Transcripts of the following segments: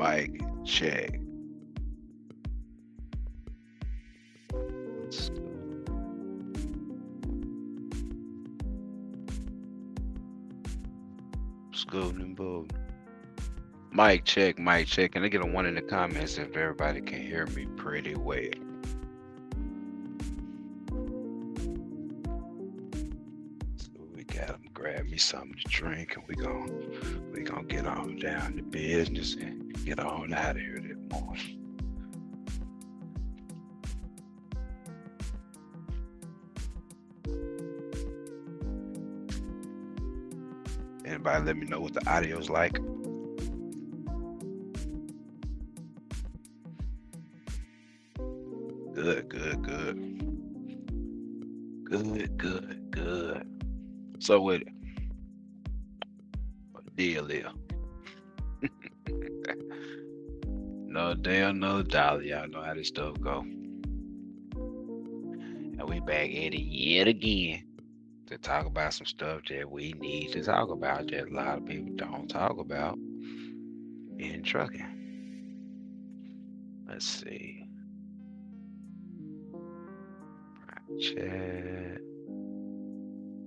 Mic check. Scooting and booting. Mic check, mic check. Can I get a one in the comments if everybody can hear me pretty well? So we got them. Grab me something to drink, and we gonna get on down to business and get on out of here this morning. Anybody let me know what the audio's like? Good, good, good. Good, good, good. So what deal is? No day, no dollar. Y'all know how this stuff go. And we back at it yet again to talk about some stuff that we need to talk about that a lot of people don't talk about in trucking. Let's see. Chat.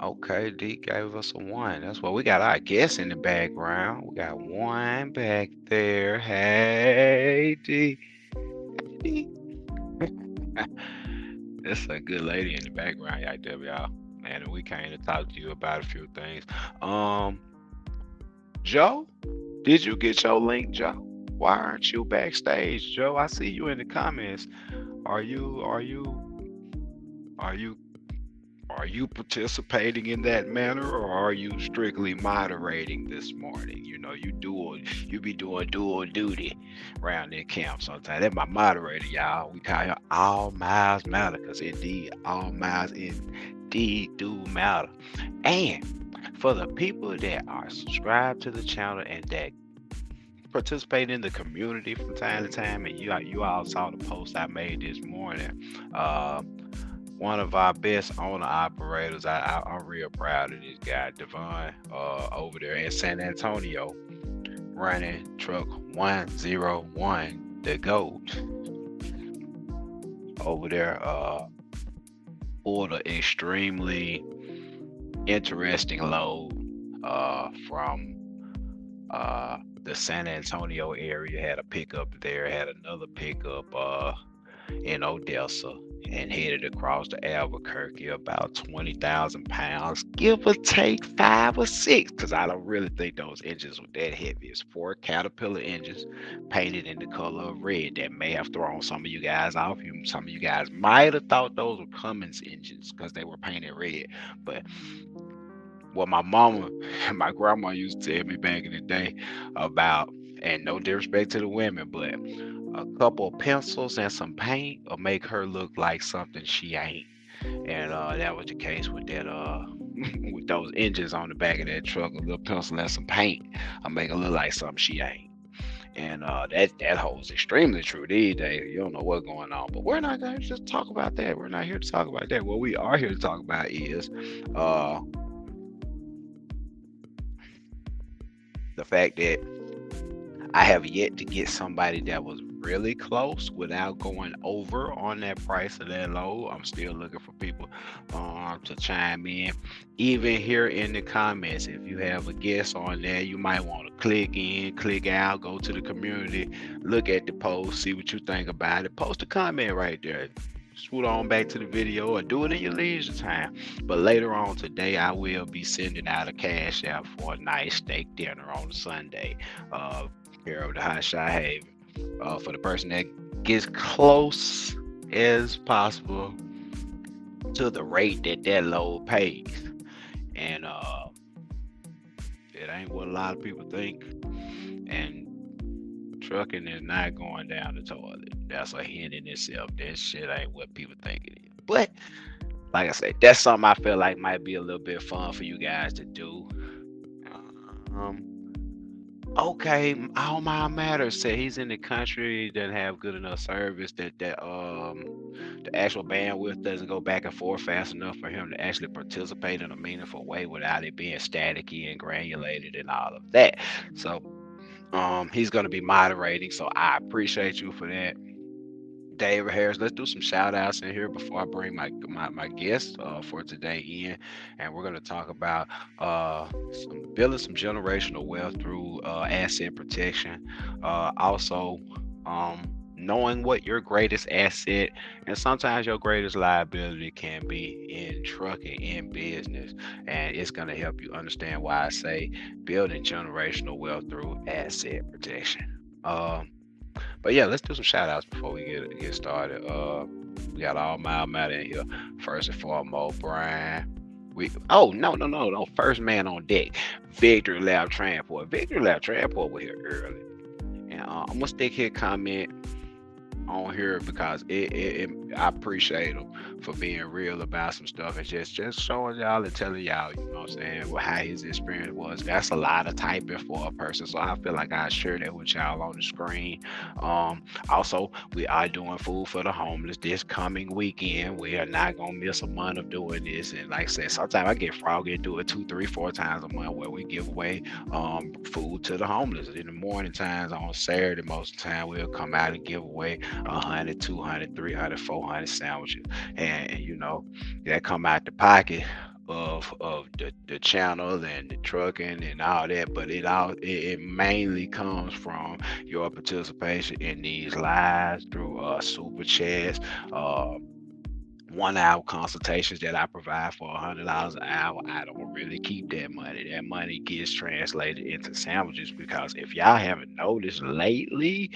Okay, D gave us a one. That's what we got our guest in the background. We got one back there. Hey, D. Hey, D. That's a good lady in the background right there, y'all. And we came to talk to you about a few things. Joe, did you get your link, Joe? Why aren't you backstage, Joe? I see you in the comments. Are you participating in that manner, or are you strictly moderating this morning? You know, you be doing dual duty around the camp sometimes. That's my moderator, y'all. We call her All Miles Matter, because indeed all miles indeed do matter. And for the people that are subscribed to the channel and that participate in the community from time to time, and you all saw the post I made this morning. One of our best owner operators. I'm real proud of this guy, Devon, over there in San Antonio, running truck 101, the GOAT. Over there, order extremely interesting load from the San Antonio area. Had a pickup there, had another pickup in Odessa, and headed across to Albuquerque, about 20,000 pounds, give or take 5 or 6, because I don't really think those engines were that heavy. It's 4 Caterpillar engines painted in the color of red. That may have thrown some of you guys off. Some of you guys might have thought those were Cummins engines because they were painted red. But what my mama and my grandma used to tell me back in the day about, and no disrespect to the women, but a couple of pencils and some paint will make her look like something she ain't. And that was the case with that with those engines on the back of that truck. A little pencil and some paint will make her look like something she ain't. And that holds extremely true these days. You don't know what's going on, but we're not going to just talk about that. We're not here to talk about that. What we are here to talk about is the fact that I have yet to get somebody that was really close without going over on that price of that load. I'm still looking for people to chime in. Even here in the comments, if you have a guest on there, you might want to click in, click out, go to the community, look at the post, see what you think about it. Post a comment right there. Swoot on back to the video or do it in your leisure time. But later on today, I will be sending out a cash out for a nice steak dinner on Sunday. Here of the Hotshot Haven, for the person that gets close as possible to the rate that load pays. And it ain't what a lot of people think. And trucking is not going down the toilet. That's a hint in itself. That shit ain't what people think it is. But like I said, that's something I feel like might be a little bit fun for you guys to do. Okay, All My Matters said he's in the country, doesn't have good enough service, that the actual bandwidth doesn't go back and forth fast enough for him to actually participate in a meaningful way without it being staticky and granulated and all of that. So He's going to be moderating, so I appreciate you for that, David Harris. Let's do some shout outs in here before I bring my guest for today in. And we're going to talk about building some generational wealth through asset protection. Also, knowing what your greatest asset and sometimes your greatest liability can be in trucking, in business. And it's going to help you understand why I say building generational wealth through asset protection. But yeah, let's do some shout outs before we get started. We got all Mild Matter in here. First and foremost, Brian. No. First man on deck, Victory Lab Transport. Victory Lab Transport was here early. And I'm gonna stick his comment on here because I appreciate him for being real about some stuff and just showing y'all and telling y'all, you know what I'm saying, how his experience was. That's a lot of typing for a person, so I feel like I share that with y'all on the screen. Also, we are doing food for the homeless this coming weekend. We are not gonna miss a month of doing this, and like I said, sometimes I get froggy and do it 2, 3, 4 times a month where we give away food to the homeless. In the morning times on Saturday, most of the time we'll come out and give away 100, 200, 300, 400 sandwiches, and you know that come out the pocket of the channel and the trucking and all that, but it mainly comes from your participation in these lives through super chats, 1 hour consultations that I provide for $100 an hour. I don't really keep that money. That money gets translated into sandwiches, because if y'all haven't noticed lately,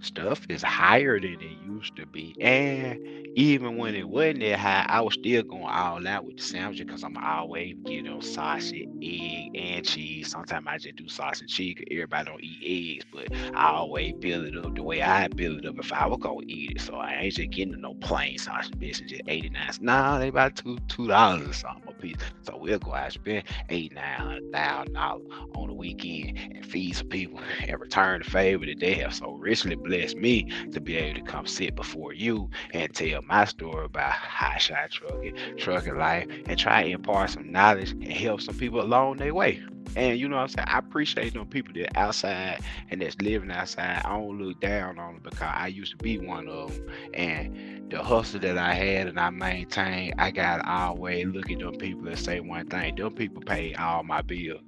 stuff is higher than it used to be. And even when it wasn't that high, I was still going all out with the sandwiches because I'm always getting sausage, egg, and cheese. Sometimes I just do sausage and cheese because everybody don't eat eggs, but I always build it up the way I build it up if I was going to eat it. So I ain't just getting no plain sausage biscuits, just 89. Nah, they about $2 or something a piece. So we'll go out and spend $8,000-$9,000 on the weekend and feed some people and return the favor that they have so richly blessed me to be able to come sit before you and tell my story about hotshot trucking life, and try to impart some knowledge and help some people along their way. And you know what I'm saying? I appreciate them people that outside and that's living outside. I don't look down on them because I used to be one of them. And the hustle that I had and I maintained, I got to always look at them people and say one thing. Them people paid all my bills.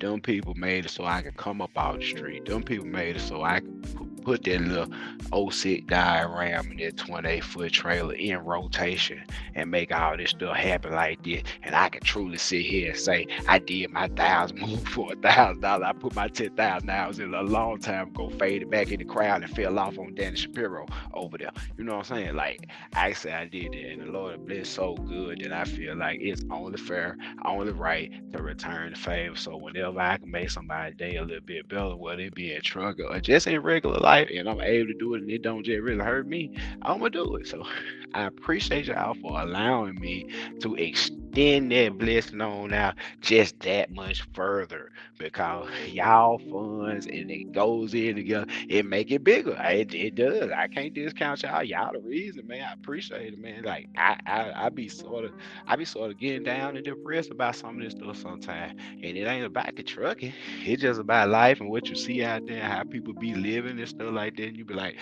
Them people made it so I could come up out the street. Them people made it so I could put that little 06 diagram in that 28-foot trailer in rotation and make all this stuff happen like this. And I can truly sit here and say I did my 1,000 move for $1,000. I put my 10,000 hours in a long time ago, faded back in the crowd and fell off on Danny Shapiro over there. You know what I'm saying? Like, I say I did that, and the Lord bless so good that I feel like it's only fair, only right to return the favor. So whenever I can make somebody's day a little bit better, whether it be in truck or just in regular life, and I'm able to do it and it don't just really hurt me, I'm gonna do it. So I appreciate y'all for allowing me to extend that blessing on out just that much further, because y'all funds and it goes in together, it make it bigger. It does. I can't discount y'all. Y'all the reason, man. I appreciate it, man. Like I be sort of getting down and depressed about some of this stuff sometimes, and it ain't about the trucking. It's just about life and what you see out there, how people be living and stuff like that. And you be like,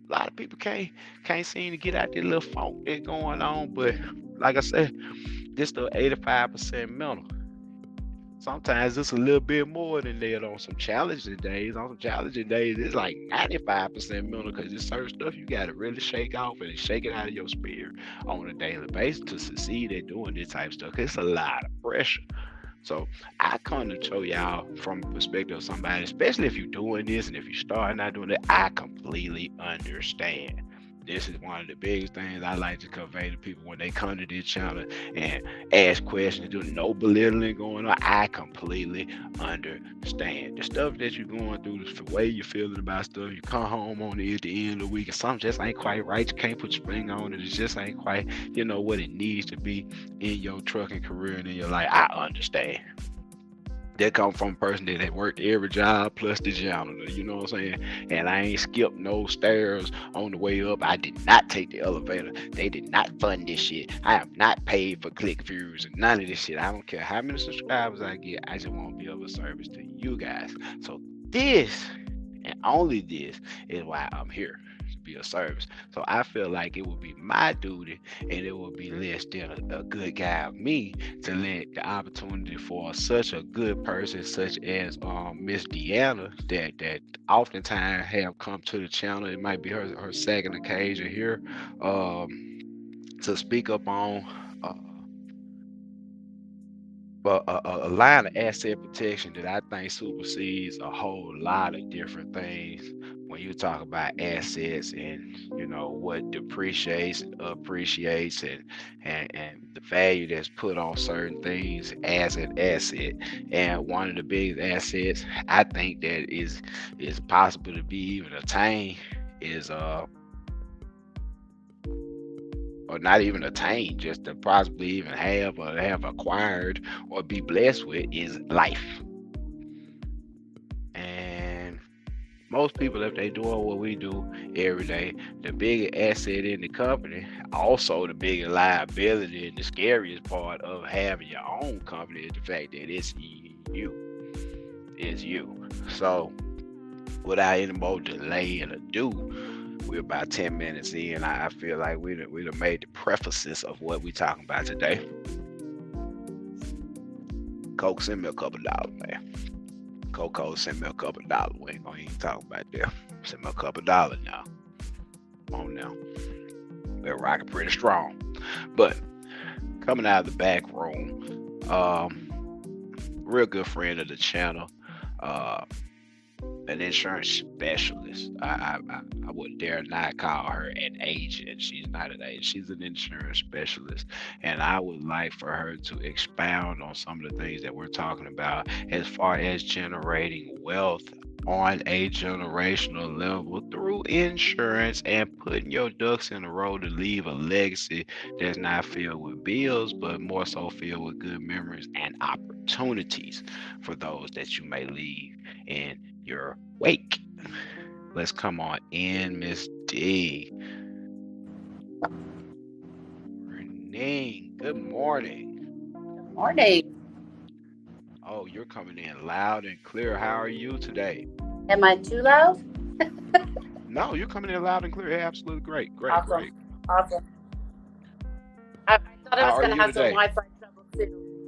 a lot of people can't seem to get out that little funk that's going on. But like I said, this still 85% mental. Sometimes it's a little bit more than that on some challenging days. On some challenging days, it's like 95% mental, because there's certain stuff you got to really shake off and shake it out of your spirit on a daily basis to succeed at doing this type of stuff. It's a lot of pressure. So I come to show y'all from the perspective of somebody, especially if you're doing this and if you start not doing it, I completely understand. This is one of the biggest things I like to convey to people when they come to this channel and ask questions. There's no belittling going on. I completely understand the stuff that you're going through, the way you're feeling about stuff. You come home on it at the end of the week and something just ain't quite right. You can't put your spring on it. It just ain't quite, what it needs to be in your trucking career and in your life. I understand. That come from a person that worked every job plus the janitor, you know what I'm saying? And I ain't skipped no stairs on the way up. I did not take the elevator. They did not fund this shit. I have not paid for click views and none of this shit. I don't care how many subscribers I get. I just want to be of a service to you guys. So this only this is why I'm here, to be of service. So I feel like it would be my duty, and it would be less than a good guy of me to let the opportunity for such a good person such as Miss Deanna that oftentimes have come to the channel. It might be her second occasion here, to speak up on. Uh, but a line of asset protection that I think supersedes a whole lot of different things when you talk about assets and what depreciates and appreciates and the value that's put on certain things as an asset. And one of the biggest assets I think that is possible to be even attained is or not even attain, just to possibly even have or have acquired or be blessed with is life. And most people, if they doing what we do every day, the biggest asset in the company, also the biggest liability and the scariest part of having your own company is the fact that it's you. It's you. So without any more delay and ado, we're about 10 minutes in. I feel like we done made the prefaces of what we talking about today. Coke, send me a couple dollars, man. Coco, send me a couple dollars. We ain't gonna even talk about that. Send me a couple dollars now. Come on now. We're rocking pretty strong. But coming out of the back room, real good friend of the channel, an insurance specialist. I would dare not call her an agent. She's not an agent. She's an insurance specialist. And I would like for her to expound on some of the things that we're talking about as far as generating wealth on a generational level through insurance and putting your ducks in a row to leave a legacy that's not filled with bills, but more so filled with good memories and opportunities for those that you may leave in your wake. Let's come on in, Miss D. Renee, good morning. Good morning. Oh, you're coming in loud and clear. How are you today? Am I too loud? No, you're coming in loud and clear. Absolutely great. Great, Awesome. great. Awesome. I thought I How was are going to you have some today? Wi-Fi trouble too.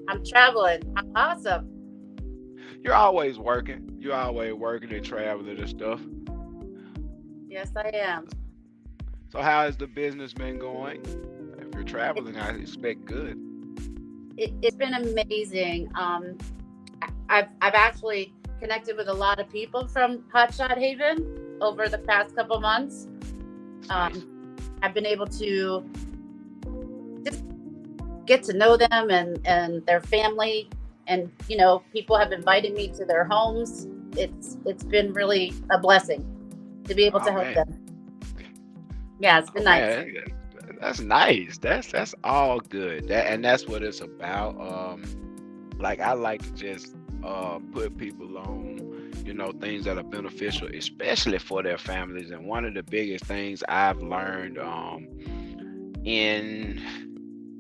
I'm traveling. I'm awesome. You're always working. You're always working and traveling and stuff. Yes, I am. So how has the business been going? If you're It, traveling, I expect good. it's been amazing. I've actually connected with a lot of people from Hotshot Haven over the past couple months. It's nice. I've been able to just get to know them and their family, and people have invited me to their homes. It's been really a blessing to be able Oh to help man. them. Yeah, it's been Oh nice. man, that's nice. That's all good. That's what it's about. Like I like to just put people on, things that are beneficial, especially for their families. And one of the biggest things I've learned in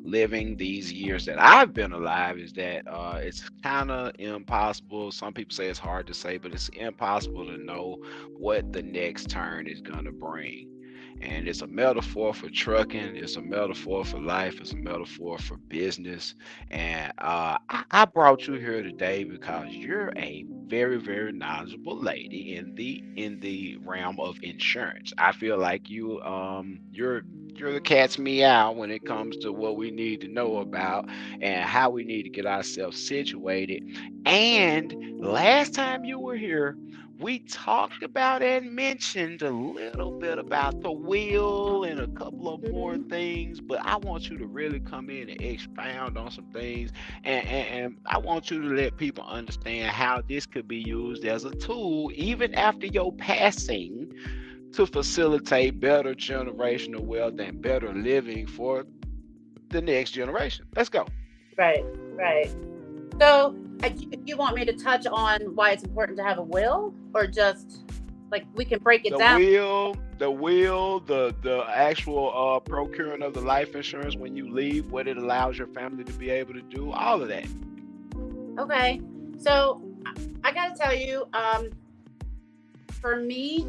living these years that I've been alive is that it's kind of impossible. Some people say it's hard to say, but it's impossible to know what the next turn is going to bring. And it's a metaphor for trucking, it's a metaphor for life, it's a metaphor for business. And I brought you here today because you're a very, very knowledgeable lady in the realm of insurance. I feel like you're the cat's meow when it comes to what we need to know about and how we need to get ourselves situated. And last time you were here, we talked about and mentioned a little bit about the will and a couple of more Mhm. things, but I want you to really come in and expound on some things. And I want you to let people understand how this could be used as a tool, even after your passing, to facilitate better generational wealth and better living for the next generation. Let's go. Right, right. So, you want me to touch on why it's important to have a will, or just like we can break it The down? will, the actual procuring of the life insurance when you leave, what it allows your family to be able to do, all of that. Okay. So, I got to tell you, for me,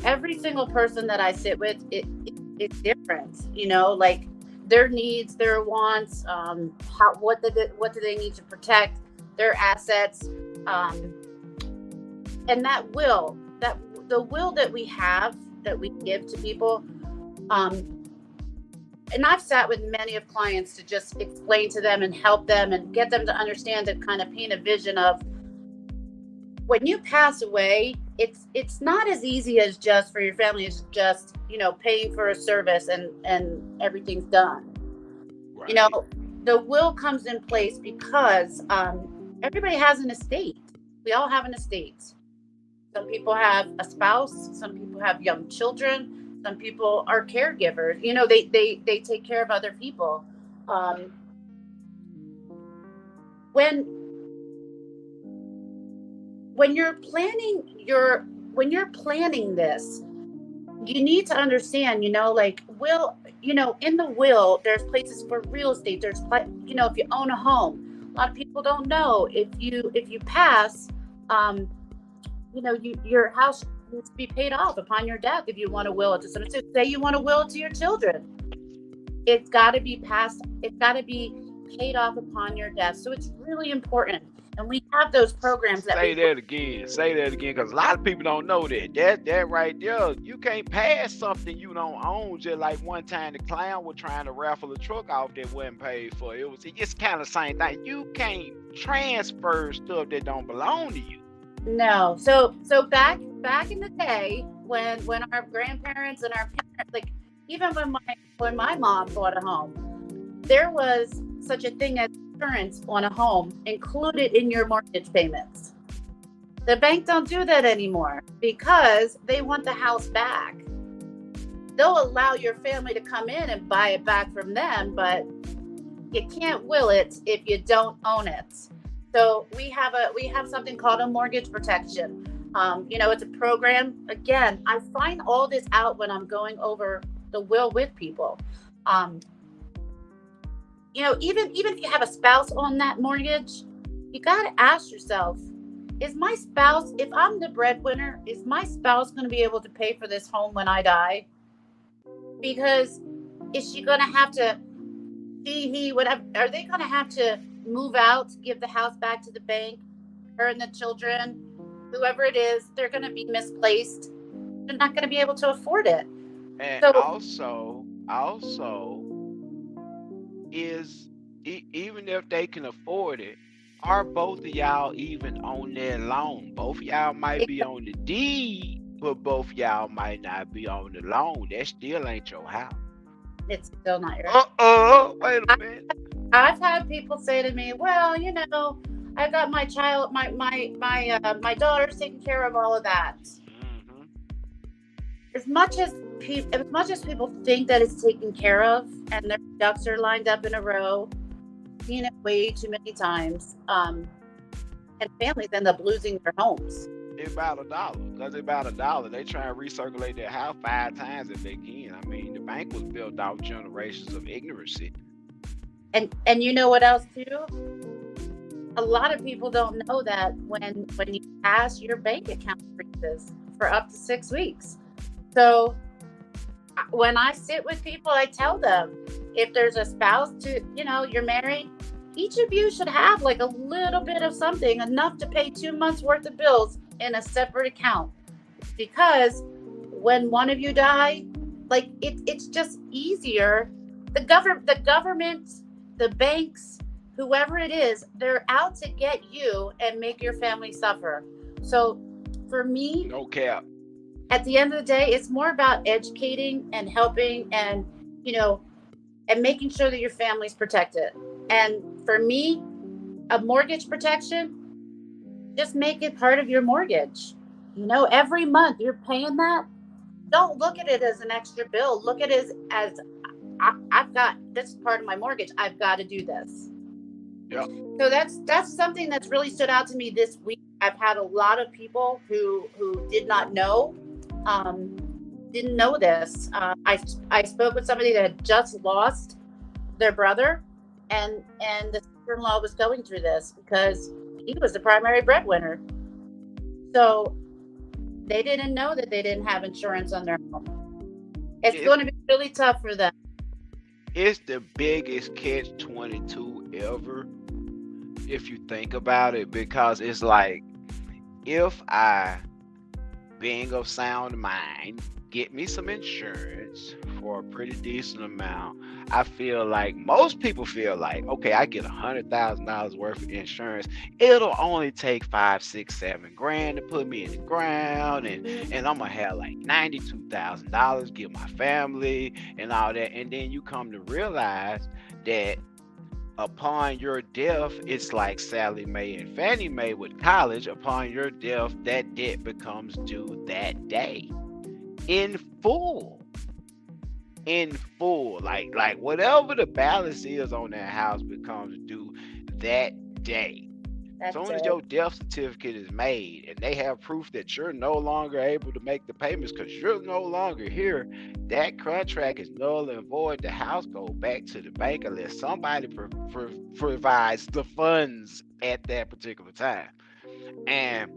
every single person that I sit with, it's different. You know, like their needs, their wants, what do they need to protect, their assets, and the will that we have, that we give to people. And I've sat with many of clients to just explain to them and help them and get them to understand, to kind of paint a vision of when you pass away, it's not as easy as just for your family. It's just, you know, paying for a service and everything's done. Right. You know, the will comes in place because everybody has an estate. We all have an estate. Some people have a spouse. Some people have young children. Some people are caregivers. You know, they take care of other people. When you're planning this, you need to understand, you know, like in the will, there's places for real estate. There's, you know, if you own a home, a lot of people don't know if you pass, you know, your house needs to be paid off upon your death. If you want to will it to someone, so say you want to will it to your children, it's got to be passed. It's got to be paid off upon your death. So it's really important. And we have those programs that say that again, because a lot of people don't know that right there. You can't pass something you don't own. Just like one time the clown was trying to raffle a truck off that wasn't paid for. It's kind of the same thing. You can't transfer stuff that don't belong to you. No. So back in the day when our grandparents and our parents, like even when my mom bought a home, there was such a thing as insurance on a home included in your mortgage payments. The bank don't do that anymore because they want the house back. They'll allow your family to come in and buy it back from them, but you can't will it if you don't own it. So we have something called a mortgage protection. You know, it's a program. Again, I find all this out when I'm going over the will with people. You know, even if you have a spouse on that mortgage, you got to ask yourself, is my spouse, if I'm the breadwinner, is my spouse going to be able to pay for this home when I die? Because is she going to have to, whatever, are they going to have to move out, give the house back to the bank, her and the children, whoever it is, they're going to be misplaced. They're not going to be able to afford it. And so, also is, even if they can afford it, are both of y'all even on their loan? Both of y'all might be on the deed, but both of y'all might not be on the loan. That still ain't your house. It's still not your wait a minute. I've had people say to me, well, you know, I got my child, my daughter's taking care of all of that. Mm-hmm. As much as people think that it's taken care of and their ducks are lined up in a row, seen it way too many times, and families end up losing their homes. It's about $1, because it's about $1. They try and recirculate their house 5 times if they can. I mean, the bank was built off generations of ignorancy. And you know what else too? A lot of people don't know that when you pass, your bank account freezes for up to 6 weeks. So when I sit with people, I tell them, if there's a spouse you're married, each of you should have like a little bit of something, enough to pay 2 months worth of bills in a separate account. Because when one of you die, like it's just easier. The government, the banks, whoever it is, they're out to get you and make your family suffer. So for me, no cap. At the end of the day, it's more about educating and helping and, you know, and making sure that your family's protected. And for me, a mortgage protection, just make it part of your mortgage. You know, every month you're paying that. Don't look at it as an extra bill. Look at it as I've got, this is part of my mortgage. I've got to do this. Yeah. So that's something that's really stood out to me this week. I've had a lot of people who did not know, didn't know this. I spoke with somebody that had just lost their brother, and the sister-in-law was going through this because he was the primary breadwinner. So They didn't know that they didn't have insurance on their home. It's It, going to be really tough for them. it's the biggest catch-22 ever, if you think about it, because it's like, if I, being of sound mind, get me some insurance for a pretty decent amount, I feel like most people feel like, okay, I get $100,000 worth of insurance. It'll only take 5, 6, 7 grand to put me in the ground, and I'm gonna have like $92,000, give my family and all that. And then you come to realize that upon your death, it's like Sally Mae and Fannie Mae with college. Upon your death, that debt becomes due that day in full. In full. Like whatever the balance is on that house becomes due that day. As That's soon as it. your death certificate is made and they have proof that you're no longer able to make the payments because you're no longer here, that contract is null and void. The house goes back to the bank unless somebody provides the funds at that particular time. And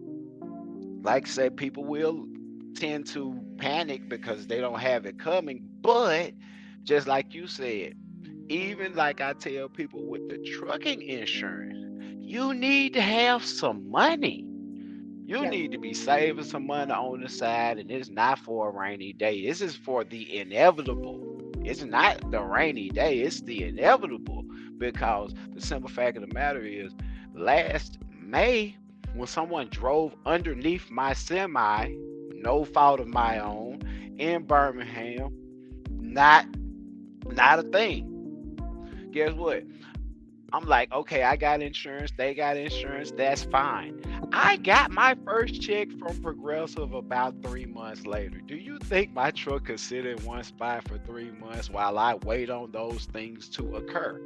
like I said, people will tend to panic because they don't have it coming. But just like you said, even like I tell people with the trucking insurance, you need to have some money. You Yep. need to be saving some money on the side, and it's not for a rainy day. This is for the inevitable. It's not the rainy day, it's the inevitable. Because the simple fact of the matter is, last May, when someone drove underneath my semi, no fault of my own, in Birmingham, not a thing. Guess what? I'm like, okay, I got insurance, they got insurance, that's fine. I got my first check from Progressive about 3 months later. Do you think my truck could sit in one spot for 3 months while I wait on those things to occur?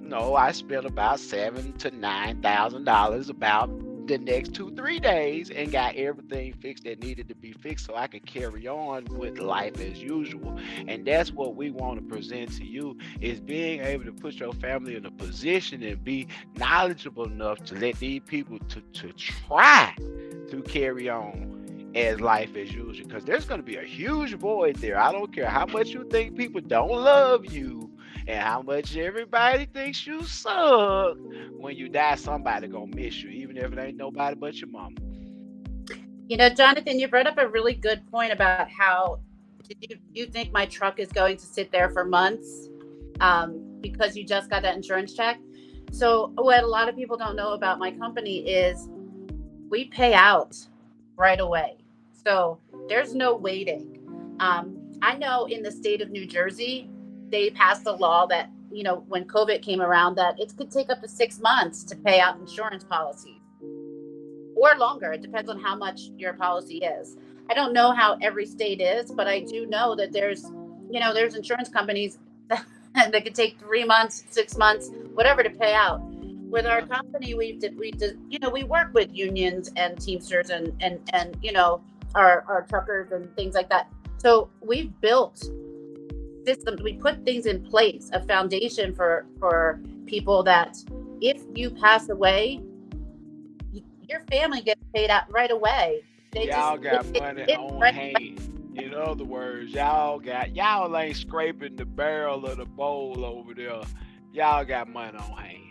No, I spent about $7,000 to $9,000 about the next 2-3 days and got everything fixed that needed to be fixed so I could carry on with life as usual. And that's what we want to present to you, is being able to put your family in a position and be knowledgeable enough to let these people to try to carry on as life as usual, because there's going to be a huge void there. I don't care how much you think people don't love you and how much everybody thinks you suck. When you die, somebody gonna miss you, even if it ain't nobody but your mama. You know, Jonathan, you brought up a really good point about how you think my truck is going to sit there for months because you just got that insurance check. So what a lot of people don't know about my company is we pay out right away. So there's no waiting. I know in the state of New Jersey, they passed a law that, you know, when COVID came around, that it could take up to 6 months to pay out insurance policies, or longer. It depends on how much your policy is. I don't know how every state is, but I do know that there's insurance companies that could take 3 months, 6 months, whatever to pay out. With our company, we work with unions and Teamsters and our truckers and things like that. So we've built systems, we put things in place, a foundation for people that if you pass away, your family gets paid out right away. Y'all got money on hand. In other words, y'all ain't scraping the barrel of the bowl over there. Y'all got money on hand.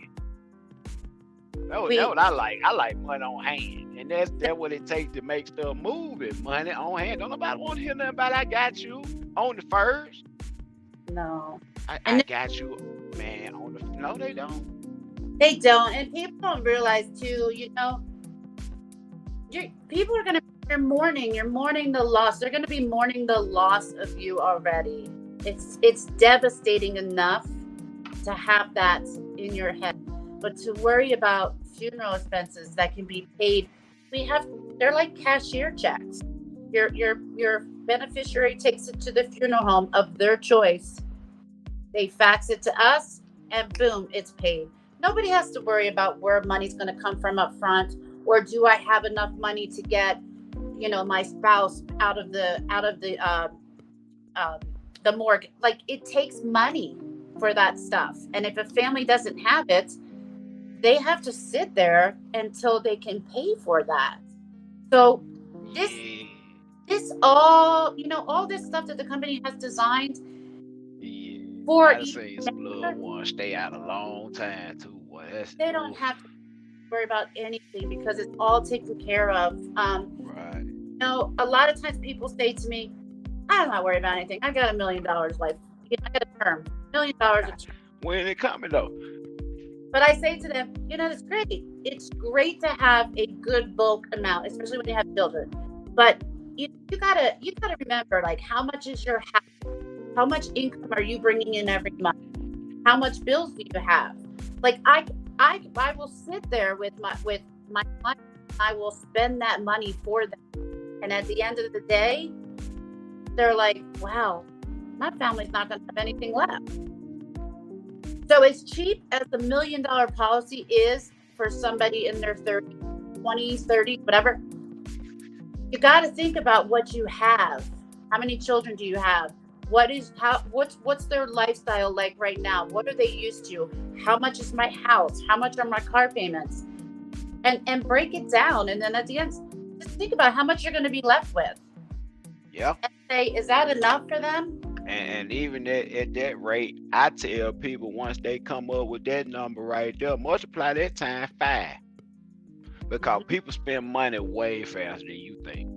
That's what I like. I like money on hand. And that's what it takes to make stuff move, is money on hand. Don't nobody want to hear nothing about I got you on the first. No. I got you, man, on the... No, they don't. They don't. And people don't realize, too, people are going to... You're mourning the loss. They're going to be mourning the loss of you already. It's devastating enough to have that in your head. But to worry about funeral expenses that can be paid, they're like cashier checks. Your beneficiary takes it to the funeral home of their choice. They fax it to us, and boom, it's paid. Nobody has to worry about where money's going to come from up front, or do I have enough money to get, my spouse out of the morgue. Like, it takes money for that stuff, and if a family doesn't have it, they have to sit there until they can pay for that. So This Yeah. this all, all this stuff that the company has designed Yeah. for I done each seen some little member, ones stay out a long time too. Boy, that's they don't oof. have to worry about anything because it's all taken care of. Right. A lot of times people say to me, I'm not worried about anything. I got $1 million life. I got a term, $1 million a term. When it coming though? But I say to them, it's great. It's great to have a good bulk amount, especially when you have children. But you gotta remember, like, how much is your house? How much income are you bringing in every month? How much bills do you have? Like, I will sit there with my clients. I will spend that money for them, and at the end of the day, they're like, wow, my family's not going to have anything left. So as cheap as the $1 million policy is for somebody in their 30s, 20s, 30s, whatever, you got to think about what you have. How many children do you have? What's their lifestyle like right now? What are they used to? How much is my house? How much are my car payments? And break it down. And then at the end, just think about how much you're going to be left with. Yeah. And say, is that enough for them? And even at that rate, I tell people once they come up with that number right there, multiply that times 5. Because people spend money way faster than you think.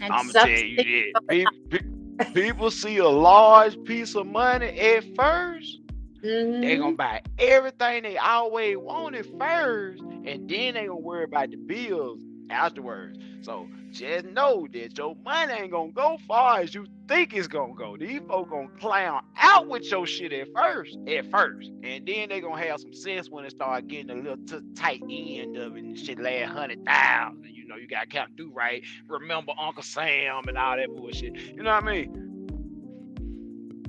And I'm gonna tell you that. People see a large piece of money at first. They're gonna buy everything they always wanted first, and then they gonna worry about the bills afterwards. So just know that your money ain't gonna go far as you think it's gonna go. These folks gonna clown out with your shit at first, and then they gonna have some sense when it start getting a little tight end of it and shit last 100,000. You gotta count do right. Remember Uncle Sam and all that bullshit. You know what I mean?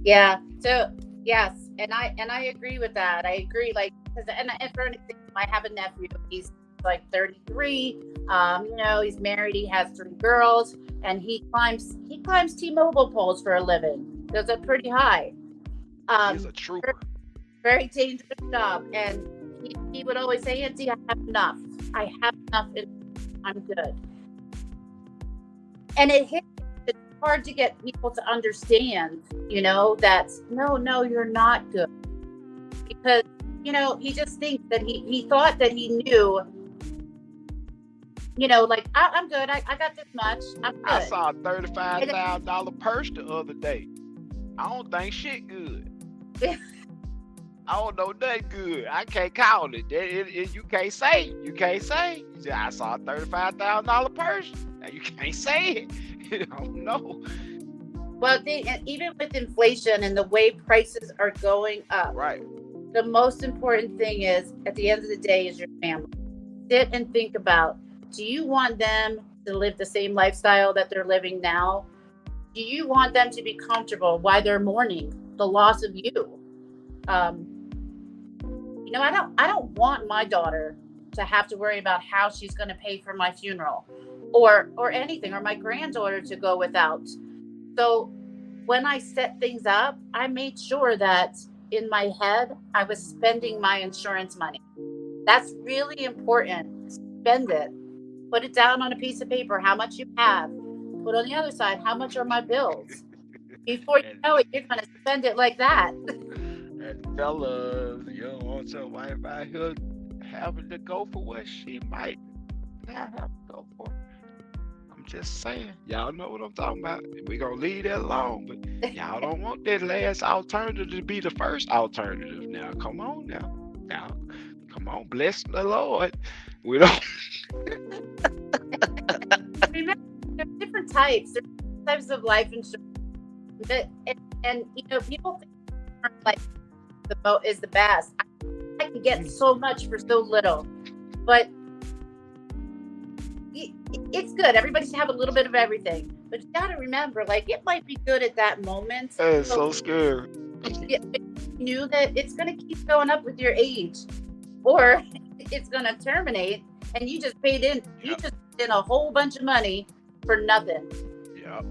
Yeah. So yes, and I agree with that. I agree. Like, and for an example, I have a nephew. He's like 33. He's married. He has 3 girls, and he climbs T-Mobile poles for a living. Goes up pretty high. He's a trooper. Very dangerous job, and he would always say, "Auntie, I have enough. I'm good." And it's hard to get people to understand, that no, you're not good, because he just thinks that he thought that he knew. Like, I'm good. I got this much. I'm good. I saw a $35,000 purse the other day. I don't think shit good. I don't know nothing good. I can't call it. You can't say. I saw a $35,000 purse. Now you can't say it. I don't know. Well, even with inflation and the way prices are going up, right? The most important thing is, at the end of the day, is your family. Sit and think about: do you want them to live the same lifestyle that they're living now? Do you want them to be comfortable while they're mourning the loss of you? I don't want my daughter to have to worry about how she's going to pay for my funeral, or anything, or my granddaughter to go without. So when I set things up, I made sure that in my head, I was spending my insurance money. That's really important. Spend it. Put it down on a piece of paper, how much you have. Put on the other side, how much are my bills? Before you know it, you're going to spend it like that. And fellas, you don't want your wife out here having to go for what she might not have to go for. I'm just saying, y'all know what I'm talking about. We're going to leave that alone, but y'all don't want that last alternative to be the first alternative. Now, come on now. Come on, bless the Lord. We don't. Remember, there's different types. There's different types of life insurance. And people think like the boat is the best. I can get so much for so little, but it's good. Everybody should have a little bit of everything, but you got to remember, like, it might be good at that moment. It's so scary. You knew that it's going to keep going up with your age, or it's going to terminate, and you just paid in. You just paid in a whole bunch of money for nothing. Yeah.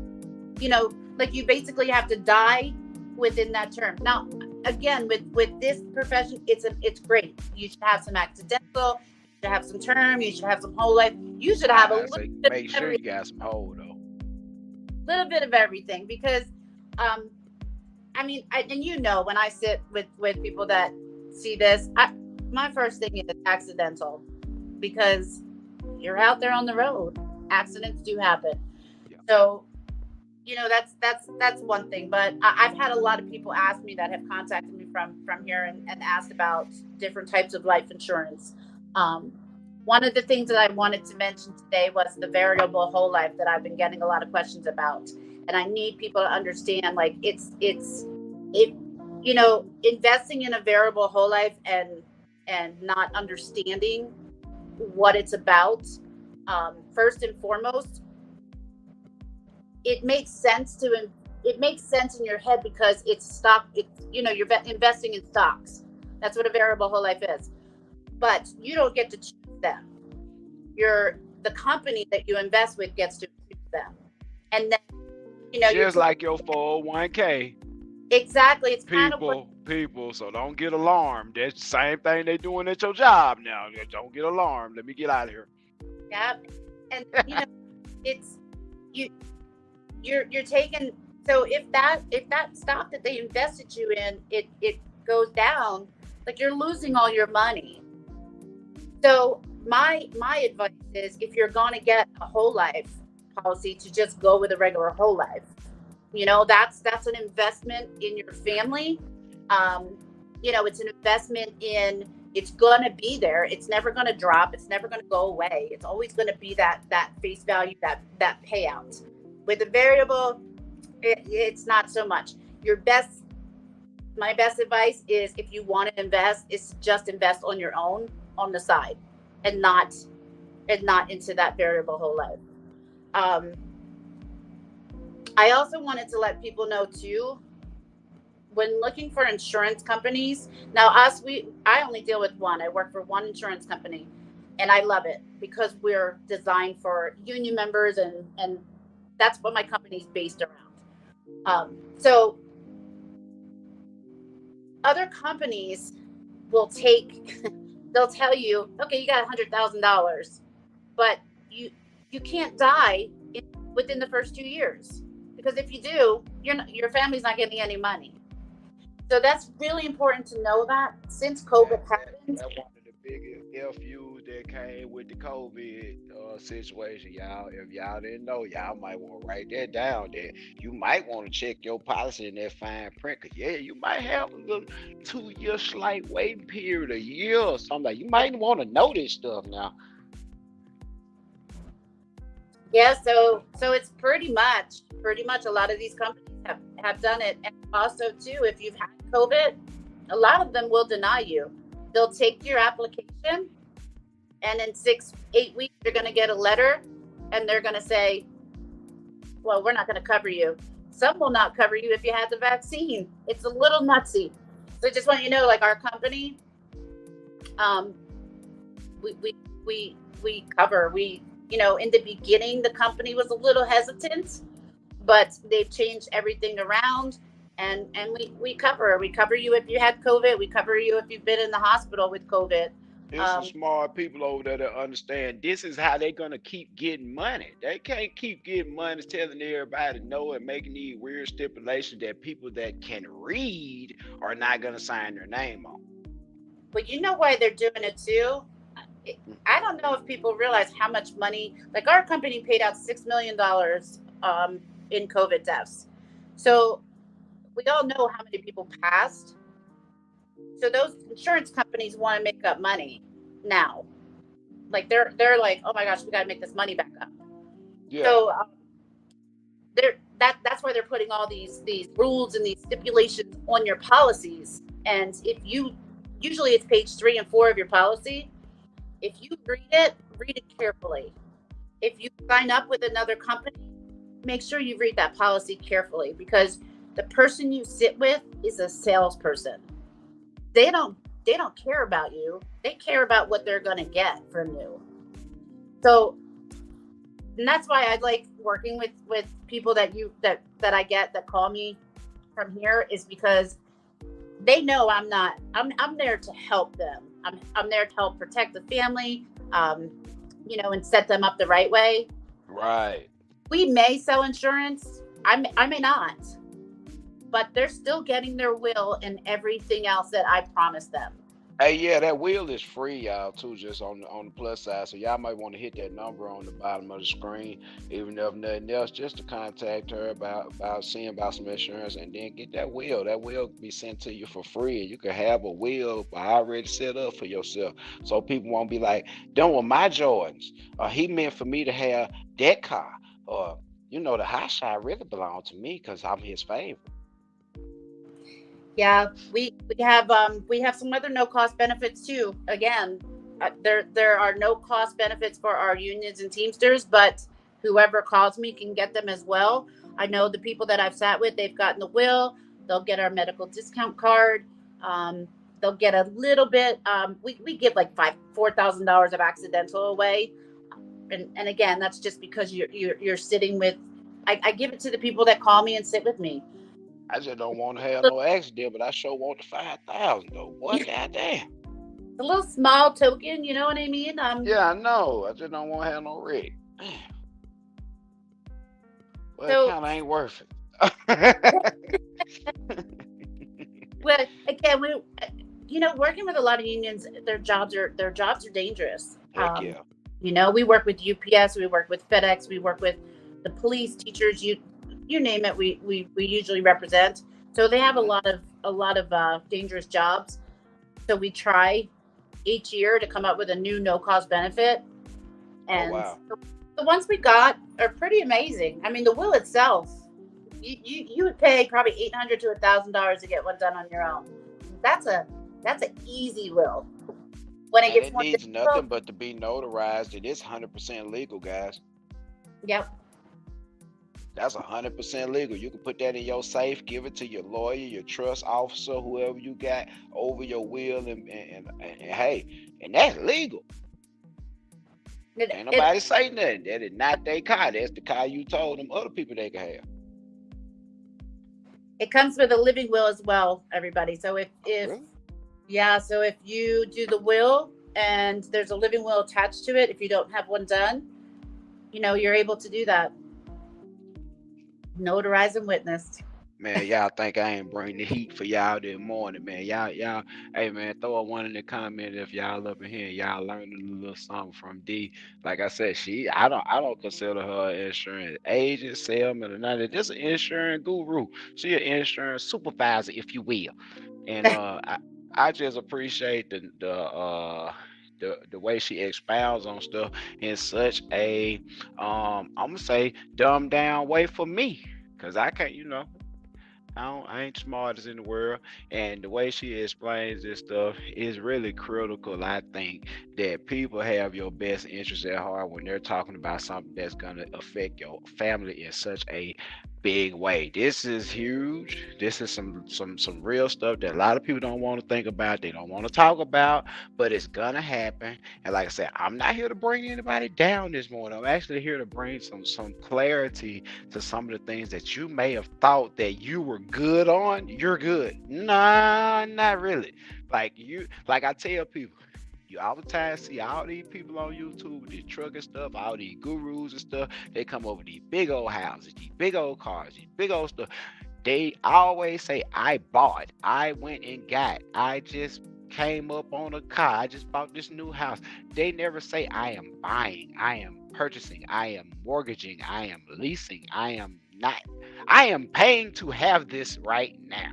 Like, you basically have to die within that term. Now, again, with this profession, it's great. You should have some accidental, should have some term, you should have some whole life, you should have a little bit make sure you got some whole though. Little bit of everything, because I mean, and you know, when I sit with people that see this, my first thing is accidental, because you're out there on the road, accidents do happen. Yeah. So, you know, that's one thing. But I've had a lot of people ask me that have contacted me from here and asked about different types of life insurance. One of the things that I wanted to mention today was the variable whole life that I've been getting a lot of questions about. And I need people to understand, like, it's you know, investing in a variable whole life and not understanding what it's about. First and foremost, it makes sense in your head because it's stock. It's, you know, you're investing in stocks. That's what a variable whole life is. But you don't get to choose them. The company that you invest with gets to choose them. And then, you know, just like your 401k. Exactly. It's people. So don't get alarmed. That's the same thing they doing at your job now. Don't get alarmed. Let me get out of here. Yeah, and you know, it's you're taking. So if that stock that they invested you in, it goes down, like, you're losing all your money. So my advice is, if you're going to get a whole life policy, to just go with a regular whole life. You know, that's an investment in your family. You know, it's an investment in, it's going to be there. It's never going to drop. It's never going to go away. It's always going to be that face value, that payout. With a variable, it's not so much. My best advice is, if you want to invest, is just invest on your own, on the side, and not into that variable whole life. I also wanted to let people know too, when looking for insurance companies, now I only deal with one. I work for one insurance company, and I love it because we're designed for union members, and that's what my company's based around. So other companies will they'll tell you, okay, you got $100,000, but you can't die within the first 2 years. Because if you do, your family's not getting any money. So that's really important to know that since COVID happened. That's one of the biggest FUs that came with the COVID situation, y'all. If y'all didn't know, y'all might want to write that down there. You might want to check your policy in that fine print. Because, yeah, you might have a little 2-year slight waiting period, a year or something. You might want to know this stuff now. Yeah, so it's pretty much a lot of these companies have done it. And also too, if you've had COVID, a lot of them will deny you. They'll take your application, and in 6-8 weeks you're going to get a letter, and they're going to say, well, we're not going to cover you. Some will not cover you if you had the vaccine. It's a little nutsy. So I just want you to know, like, our company, we cover. You know, in the beginning, the company was a little hesitant, but they've changed everything around, and we cover you if you had COVID. We cover you if you've been in the hospital with COVID. There's some smart people over there that understand this is how they're going to keep getting money. They can't keep getting money telling everybody no and making these weird stipulations that people that can read are not going to sign their name on. But you know why they're doing it too? I don't know if people realize how much money, like, our company paid out $6 million in COVID deaths. So we all know how many people passed. So those insurance companies want to make up money now. Like, they're like, oh my gosh, we got to make this money back up. Yeah. So that's why they're putting all these rules and these stipulations on your policies. And usually it's page 3 and 4 of your policy. If you read it carefully. If you sign up with another company, make sure you read that policy carefully, because the person you sit with is a salesperson. They don't care about you. They care about what they're going to get from you. So, and that's why I like working with people that I get that call me from here, is because they know I'm there to help them. I'm there to help protect the family, and set them up the right way. Right. We may sell insurance. I may not, but they're still getting their will and everything else that I promised them. Hey, yeah, that wheel is free, y'all, too, just on the plus side. So y'all might want to hit that number on the bottom of the screen, even if nothing else, just to contact her about seeing about some insurance, and then get that wheel. That wheel can be sent to you for free, and you can have a wheel already set up for yourself, so people won't be like, "Done with my Jordans," or "He meant for me to have that car," or the Hotshot really belonged to me because I'm his favorite. Yeah, we have some other no cost benefits too. Again, there are no cost benefits for our unions and Teamsters, but whoever calls me can get them as well. I know the people that I've sat with, they've gotten the will. They'll get our medical discount card. Um, they'll get a little bit. We give like $4,000 of accidental away, and again, that's just because you're sitting with. I give it to the people that call me and sit with me. I just don't want to have no accident, but I sure want the 5,000 though. What, goddamn? A little small token, you know what I mean? Yeah, I know. I just don't want to have no wreck. Well, it So, kind of ain't worth it. well, again, working with a lot of unions, their jobs are dangerous. Heck yeah. We work with UPS, we work with FedEx, we work with the police, teachers, you name it. We usually represent. So they have a lot of dangerous jobs. So we try each year to come up with a new no cost benefit, and wow. the ones we got are pretty amazing. I mean, the will itself, you would pay probably $800 to $1,000 to get one done on your own. That's an easy will. When it And gets it more needs difficult, nothing but to be notarized. It is 100% legal, guys. yep, That's 100% legal. You can put that in your safe, give it to your lawyer, your trust officer, whoever you got over your will, and hey, and that's legal. Ain't nobody say nothing. That is not their car. That's the car you told them other people they could have. it comes with a living will as well, everybody. So if Really? yeah, so if you do the will and there's a living will attached to it, if you don't have one done, you're able to do that. Notarized and witnessed. Man, y'all think I ain't bring the heat for y'all this morning, man. Y'all, hey man, throw a one in the comment if y'all up in here and y'all learning a little something from D. Like I said, I don't consider her an insurance agent, salesman, or nothing. Just an insurance guru. She an insurance supervisor, if you will. And I just appreciate the way she expounds on stuff in such a I'm gonna say dumbed down way for me. Cause I can't, I ain't smartest in the world, and the way she explains this stuff is really critical. I think that people have your best interest at heart when they're talking about something that's gonna affect your family in such a big way. This is huge. This is some real stuff that a lot of people don't want to think about. They don't want to talk about, but it's gonna happen. And like I said, I'm not here to bring anybody down this morning. I'm actually here to bring some clarity to some of the things that you may have thought that you were good on. You're good. Nah, not really. Like I tell people, you all the time see all these people on YouTube with this truck and stuff, all these gurus and stuff. They come over these big old houses, these big old cars, these big old stuff. They always say, I bought, I went and got, I just came up on a car, I just bought this new house. They never say, I am buying, I am purchasing, I am mortgaging, I am leasing, I am paying to have this right now.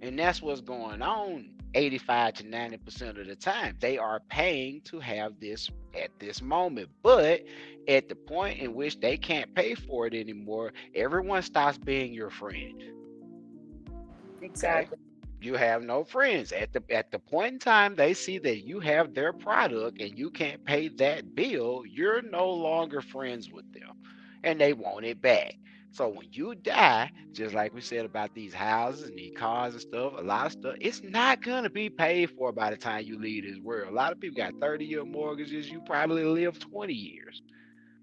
And that's what's going on 85 to 90% of the time. They are paying to have this at this moment. But at the point in which they can't pay for it anymore, everyone stops being your friend. Okay? Exactly. You have no friends. At the point in time they see that you have their product and you can't pay that bill, you're no longer friends with them. And they want it back. So when you die, just like we said about these houses and these cars and stuff, a lot of stuff, it's not gonna be paid for by the time you leave this world. A lot of people got 30-year mortgages, you probably live 20 years.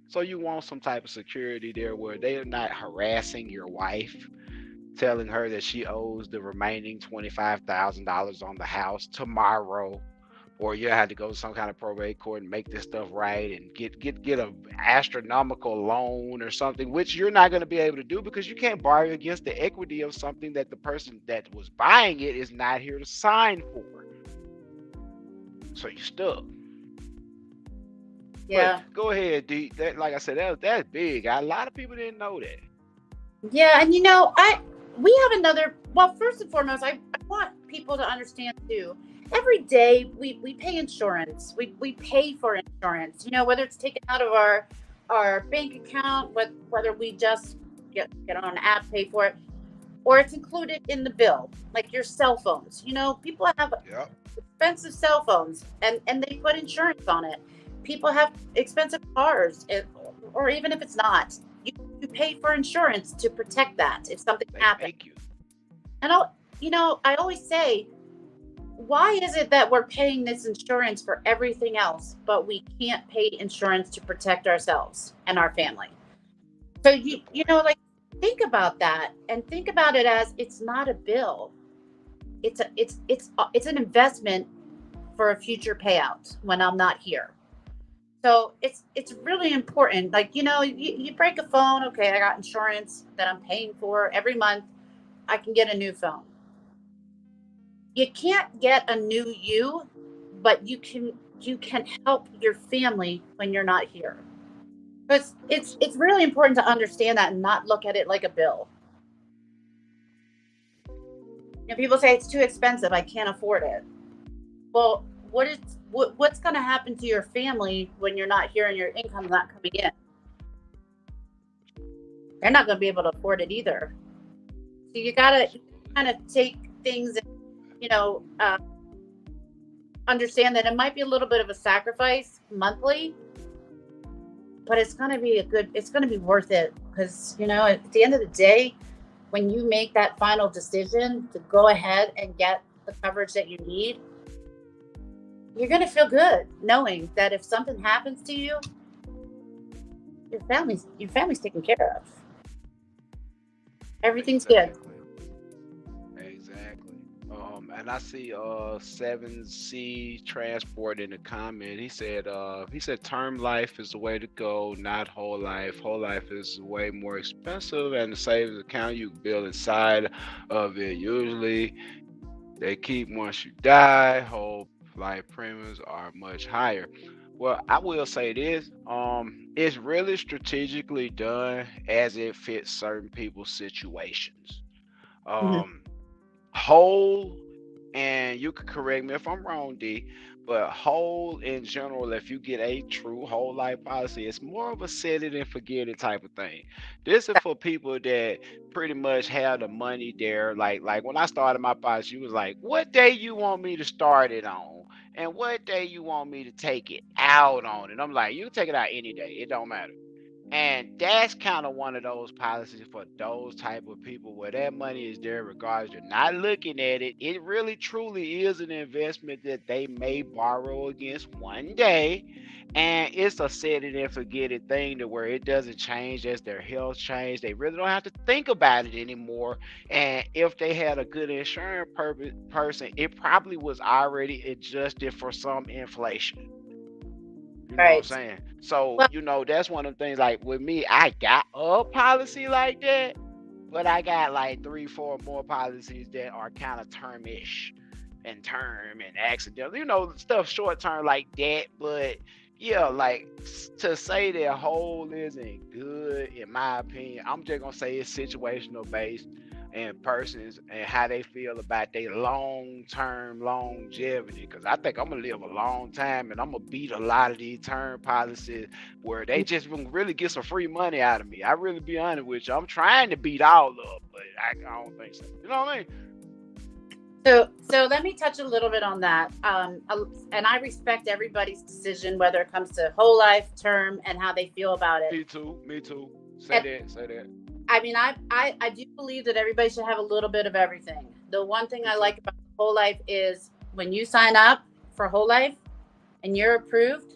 So you want some type of security there where they are not harassing your wife, telling her that she owes the remaining $25,000 on the house tomorrow. or you had to go to some kind of probate court and make this stuff right and get a astronomical loan or something, which you're not going to be able to do because you can't borrow against the equity of something that the person that was buying it is not here to sign for. So you're stuck. Yeah. But go ahead, D. That, like I said, that's big. A lot of people didn't know that. Yeah, and we have another. Well, first and foremost, I want people to understand too. Every day we pay insurance. We pay for insurance. Whether it's taken out of our bank account, whether we just get on an app, pay for it, or it's included in the bill, like your cell phones. People have Yep. expensive cell phones, and they put insurance on it. People have expensive cars, or even if it's not, you pay for insurance to protect that if something They happens. make you. And I always say, why is it that we're paying this insurance for everything else, but we can't pay insurance to protect ourselves and our family? So like, think about that, and think about it as it's not a bill. It's an investment for a future payout when I'm not here. So it's really important. Like, you break a phone, okay, I got insurance that I'm paying for every month. I can get a new phone. You can't get a new you, but you can help your family when you're not here. It's really important to understand that and not look at it like a bill. People say it's too expensive, I can't afford it. Well, what's going to happen to your family when you're not here and your income's not coming in? They're not going to be able to afford it either. So you got to kind of take things and, understand that it might be a little bit of a sacrifice monthly, but it's going to be worth it, because, at the end of the day, when you make that final decision to go ahead and get the coverage that you need, you're going to feel good knowing that if something happens to you, your family's taken care of. Everything's good. Exactly. And I see 7C Transport in the comment. He said term life is the way to go, not whole life. Whole life is way more expensive, and the savings account you can build inside of it. Usually they keep once you die. Whole life premiums are much higher. Well, I will say this. It's really strategically done as it fits certain people's situations. Mhm. Whole, and you can correct me if I'm wrong, D, but whole in general, if you get a true whole life policy, it's more of a set it and forget it type of thing. This is for people that pretty much have the money there. Like when I started my policy, you was like, what day you want me to start it on? And what day you want me to take it out on? And I'm like, you can take it out any day. It don't matter. And that's kind of one of those policies for those type of people where that money is there regardless. You're not looking at it. It really truly is an investment that they may borrow against one day. And it's a set it and forget it thing to where it doesn't change as their health change. They really don't have to think about it anymore. And if they had a good insurance person, it probably was already adjusted for some inflation. You know what I'm Right. saying? So, Well, that's one of the things. Like with me, I got a policy like that, but I got like 3, 4 more policies that are kind of termish and term and accidental, stuff short term like that. But yeah, like to say that whole isn't good, in my opinion, I'm just gonna say it's situational based and persons and how they feel about their long term longevity. Because I think I'm gonna live a long time and I'm gonna beat a lot of these term policies where they just gonna really get some free money out of me. I really be honest with you. I'm trying to beat all of them, but I don't think so. You know what I mean? so let me touch a little bit on that. And I respect everybody's decision, whether it comes to whole life, term, and how they feel about it. Me too. Me too. Say that. I mean, I do believe that everybody should have a little bit of everything. The one thing I like about whole life is when you sign up for whole life and you're approved,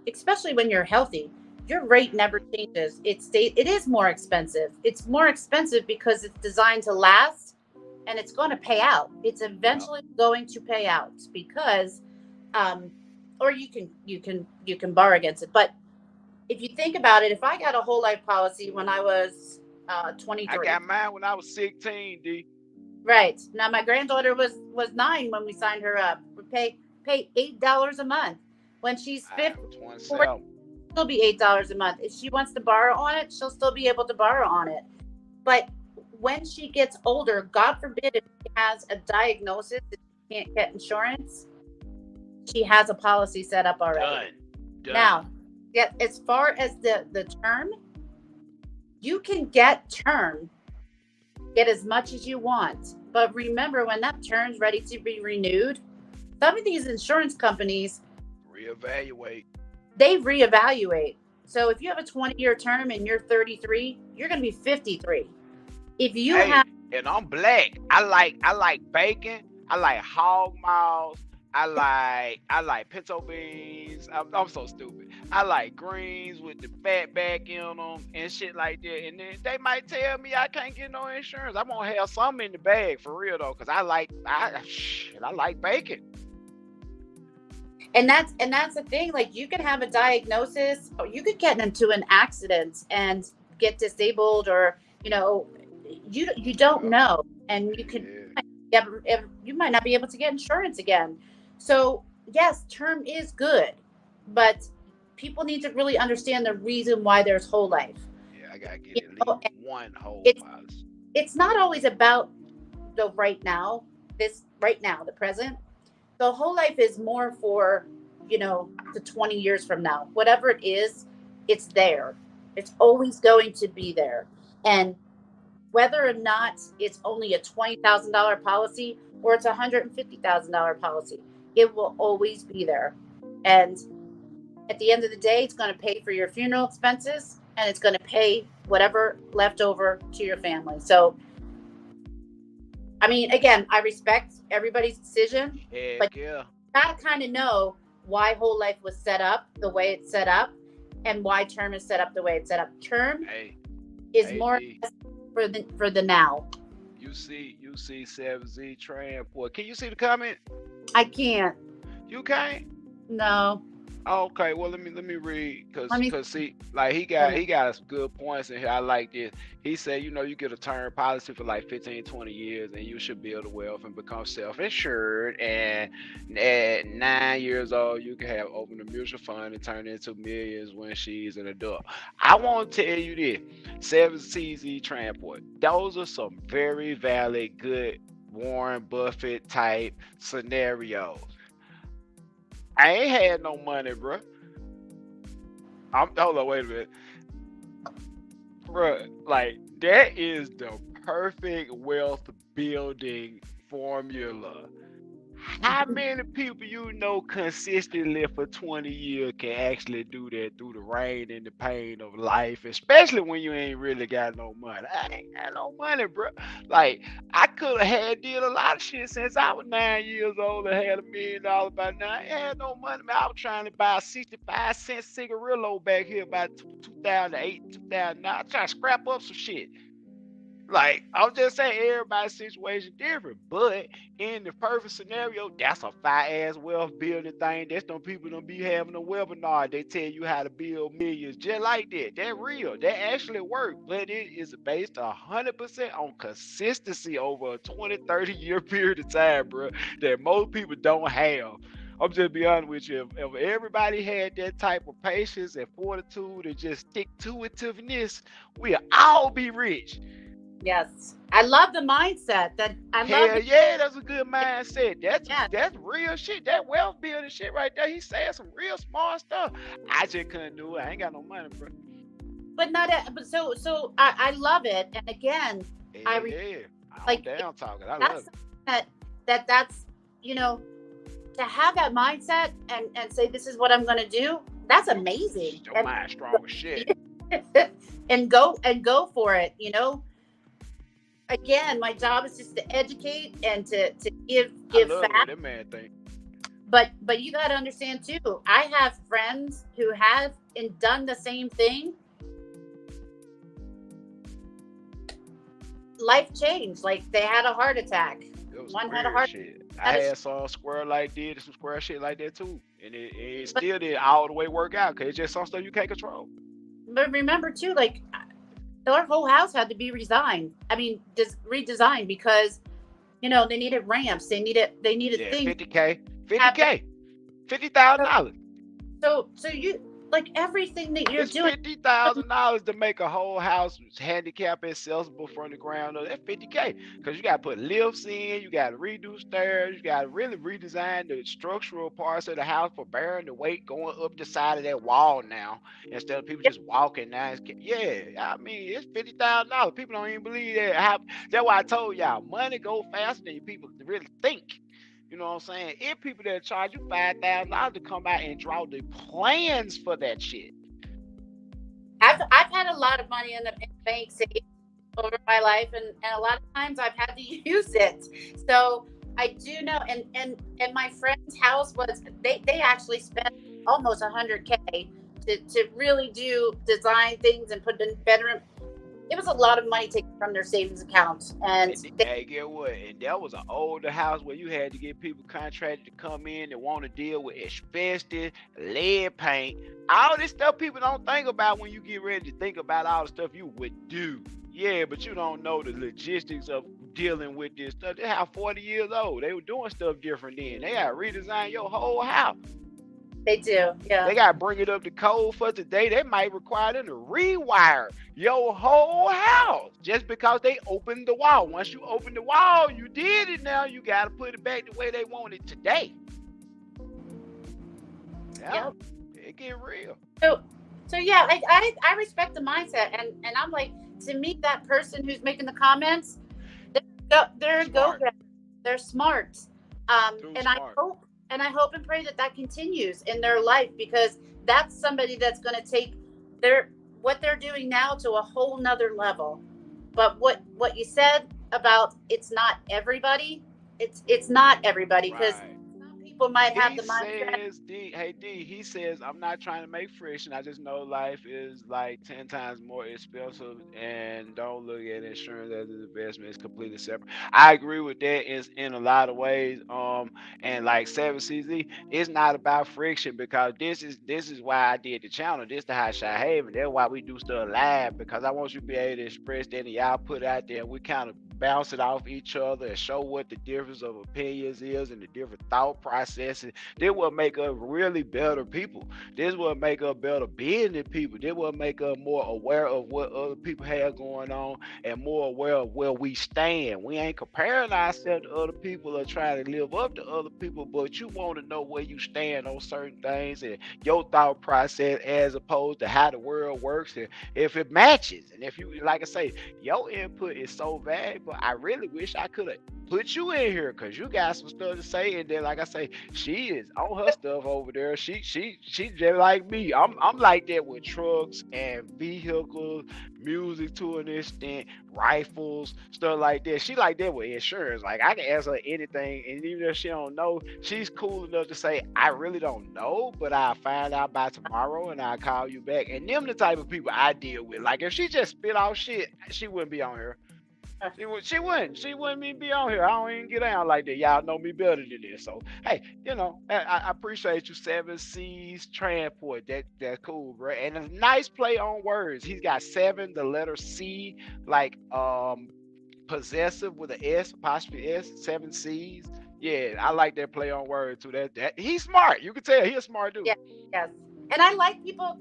especially when you're healthy, your rate never changes. It is more expensive. It's more expensive because it's designed to last and it's going to pay out. It's eventually going to pay out because, or you can borrow against it. But if you think about it, if I got a whole life policy when I was 23, I got mine when I was 16, D. right now my granddaughter was 9 when we signed her up. We pay $8 a month. When she's 15, it'll be $8 a month. If she wants to borrow on it, she'll still be able to borrow on it. But when she gets older, God forbid if she has a diagnosis that she can't get insurance, she has a policy set up already. Done. Now, as far as the term, you can get as much as you want. But remember, when that term's ready to be renewed, some of these insurance companies they reevaluate. So if you have a 20-year term and you're 33, you're going to be 53. If you have, and I'm black, I like bacon, I like hog maws, I like pinto beans. I'm so stupid. I like greens with the fat back in them and shit like that. And then they might tell me I can't get no insurance. I'm gonna have something in the bag for real though, because I like bacon. And that's the thing. Like, you could have a diagnosis, or you could get into an accident and get disabled, or you don't know, and you might not be able to get insurance again. So yes, term is good, but people need to really understand the reason why there's whole life. Yeah, I gotta get at least one whole policy. It's not always about the the present. The whole life is more for, the 20 years from now. Whatever it is, it's there. It's always going to be there. And whether or not it's only a $20,000 policy or it's a $150,000 policy, it will always be there. And at the end of the day, it's going to pay for your funeral expenses, and it's going to pay whatever left over to your family. So, I mean, again, I respect everybody's decision, but you gotta kind of know why whole life was set up the way it's set up, and why term is set up the way it's set up. Term is more for the now. You see 7Z transport. Can you see the comment? I can't. You can't? No. Okay, well let me read, cause see, like he got some good points in here. I like this. He said, you get a term policy for like 15-20 years, and you should build a wealth and become self-insured. And at 9 years old, you can have opened a mutual fund and turn it into millions when she's an adult. I want to tell you this: 7CZ transport. Those are some very valid, good Warren Buffett type scenarios. I ain't had no money, bro. Hold on, wait a minute. Bro, like, that is the perfect wealth building formula. How many people consistently for 20 years can actually do that through the rain and the pain of life, especially when you ain't really got no money? I ain't got no money, bro. Like, I could have did a lot of shit since I was 9 years old and had $1 million by now. I ain't had no money, man. I was trying to buy a 65-cent cigarillo back here about 2008, 2009. I tried to scrap up some shit. Like, I'm just saying, everybody's situation different, but in the perfect scenario, that's a fire-ass wealth building thing. That's them people don't be having a webinar. They tell you how to build millions just like that. That real. That actually works, but it is based 100% on consistency over a 20, 30-year period of time, bro, that most people don't have. I'm just be honest with you. If everybody had that type of patience and fortitude and just stick-to-itiveness, we'll all be rich. Yes, I love the mindset. That's a good mindset. That's real shit. That wealth building shit right there. He said some real smart stuff. I just couldn't do it. I ain't got no money, bro. But I love it. And again, I'm down talking. I love it. That's to have that mindset and say this is what I'm going to do. That's amazing. Your mind strong as shit. and go for it. Again, my job is just to educate and to give facts. That man thing. But you got to understand too. I have friends who have and done the same thing. life changed. Like they had a heart attack. It was One had a weird heart. shit. I had some square like did some square shit like that too, and it still didn't all the way work out because it's just some stuff you can't control. But remember too, like their whole house had to be redesigned. I mean, just redesigned because you know they needed ramps. They needed things. $50K, $50,000. So you like everything that you're It's doing. $50,000 to make a whole house handicap accessible from the ground up. That's $50K because you got to put lifts in, you got to redo stairs, you got to really redesign the structural parts of the house for bearing the weight going up the side of that wall now instead of people just walking now. Yeah, I mean it's $50,000. People don't even believe that. That's why I told y'all money go faster than people really think. You know what I'm saying? If people that charge you $5,000 to come out and draw the plans for that shit. I've had a lot of money in the bank saved over my life, and a lot of times I've had to use it. So I do know, and my friend's house was they actually spent almost $100K to really do design things and put in bedroom. It was a lot of money taken from their savings accounts. And hey, get what? And that was an older house where you had to get people contracted to come in and want to deal with asbestos, lead paint, all this stuff people don't think about when you get ready to think about all the stuff you would do. Yeah, but you don't know the logistics of dealing with this stuff. They're 40 years old. They were doing stuff different then. They got to redesign your whole house. They do, yeah. They got to bring it up to code for today. They might require them to rewire your whole house just because they opened the wall. Once you open the wall, you did it now. You got to put it back the way they want it today. Yeah, it get real. So yeah, I respect the mindset. And I'm like, to me, that person who's making the comments, they're a go-getter. They're smart. And I hope and pray that continues in their life, because that's somebody that's going to take what they're doing now to a whole nother level. But what you said about it's not everybody, it's not everybody, because some people might have the mindset. He says, I'm not trying to make friction. I just know life is like 10 times more expensive, and don't look at insurance as an investment. It's completely separate. I agree with that in a lot of ways. And like 7CZ, it's not about friction, because this is why I did the channel. This the Hotshot Haven. That's why we do stuff live, because I want you to be able to express that, and y'all put it out there, and we kind of bounce it off each other and show what the difference of opinions is and the different thought processes. This will make us really better people. This will make us better business people. This will make us more aware of what other people have going on and more aware of where we stand. We ain't comparing ourselves to other people or trying to live up to other people, but you want to know where you stand on certain things and your thought process as opposed to how the world works, and if it matches. And if you, like I say, your input is so valuable. I really wish I could have put you in here, because you got some stuff to say. And then, like I say, she is on her stuff over there. She just like me. I'm like that with trucks and vehicles, music to an extent, rifles, stuff like that. She like that with insurance. Like, I can ask her anything, and even if she don't know, she's cool enough to say, I really don't know, but I'll find out by tomorrow and I'll call you back. And them the type of people I deal with. Like, if she just spit off shit, she wouldn't be on here. She wouldn't even be on here. I don't even get down like that. Y'all know me better than this. So, hey, I appreciate you, 7C's Transport. That's cool, bro. And a nice play on words. He's got 7, the letter C, like possessive with an S, apostrophe S, 7C's. Yeah, I like that play on words too. That he's smart. You can tell he's a smart dude. Yes. And I like people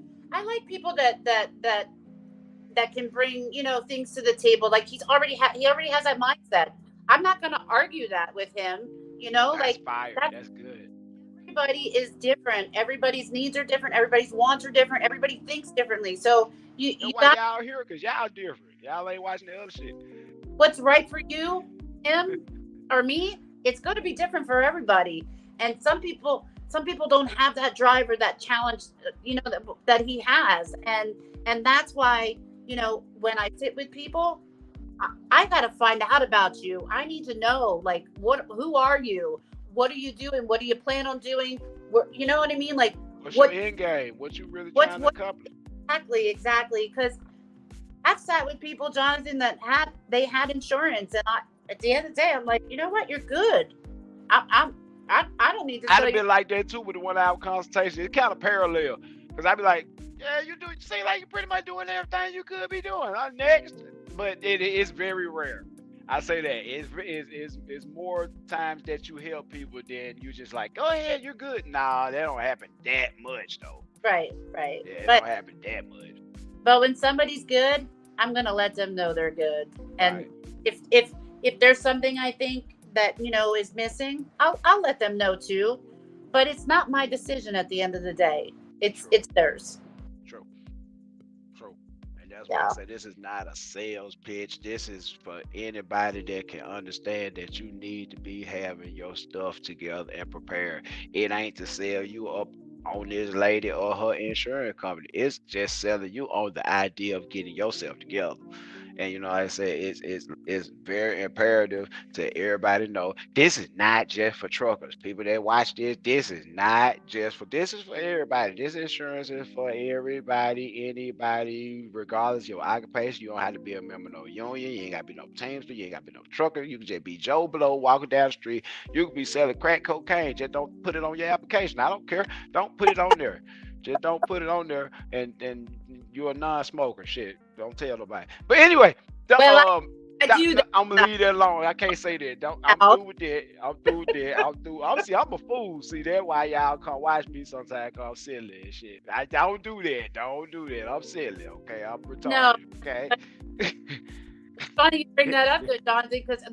that can bring things to the table. Like he already has that mindset. I'm not going to argue that with him. That's fire. That's good. Everybody is different. Everybody's needs are different. Everybody's wants are different. Everybody thinks differently. So you got y'all here, because y'all different. Y'all ain't watching the other shit. What's right for you, him, or me? It's going to be different for everybody. And some people don't have that drive or that challenge, that he has. And that's why, when I sit with people, I got to find out about you. I need to know, like, who are you? What are you doing? What do you plan on doing? You know what I mean? Like, what's your end game? What you really trying to accomplish? Exactly. Because I've sat with people, Jonathan, that had insurance, and at the end of the day, I'm like, you know what, you're good. I don't need to I'd tell have you. been like that too with the 1 hour consultation. It's kind of parallel because I'd be like, yeah, you seem like you're pretty much doing everything you could be doing. Next, but it is very rare. I say that it's more times that you help people than you just like, go ahead, you're good. Nah, that don't happen that much though. Right. Yeah, it But don't happen that much. when somebody's good, I'm gonna let them know they're good. And Right. if there's something I think that is missing, I'll let them know too. But it's not my decision at the end of the day. True. It's theirs. True. True. And that's why I Yeah. say this is not a sales pitch. This is for anybody that can understand that you need to be having your stuff together and prepared. It ain't to sell you up on this lady or her insurance company. It's just selling you on the idea of getting yourself together. And like I said, it's very imperative to everybody know this is not just for truckers. People that watch this, this is for everybody. This insurance is for everybody, anybody, regardless of your occupation. You don't have to be a member of no union. You ain't gotta be no teamster. You ain't gotta be no trucker. You can just be Joe Blow walking down the street. You can be selling crack cocaine. Just don't put it on your application. I don't care. Don't put it on there. Just don't put it on there, and you're a non-smoker. Shit, don't tell nobody. But anyway, Well, I do that I'm gonna leave that alone. I can't say that. Don't. I'm now. through with that. I'm through with that. I'm through. I'm a fool. See, that's why y'all come watch me sometimes. Cause I'm silly and shit. I don't do that. Don't do that. I'm silly. Okay, I'm No, retarded. Okay. it's funny you bring that up, there, Jonathan, because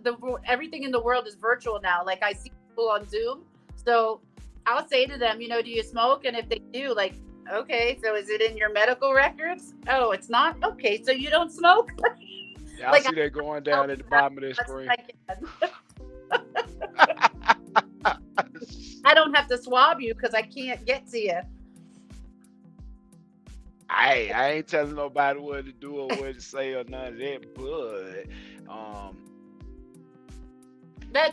everything in the world is virtual now. Like I see people on Zoom, so I'll say to them, do you smoke? And if they do, like, okay, so is it in your medical records? Oh, it's not. Okay, so you don't smoke. Y'all Like see that going down at the bottom of that screen. I don't have to swab you because I can't get to you. I ain't telling nobody what to do or what to say or none of that, but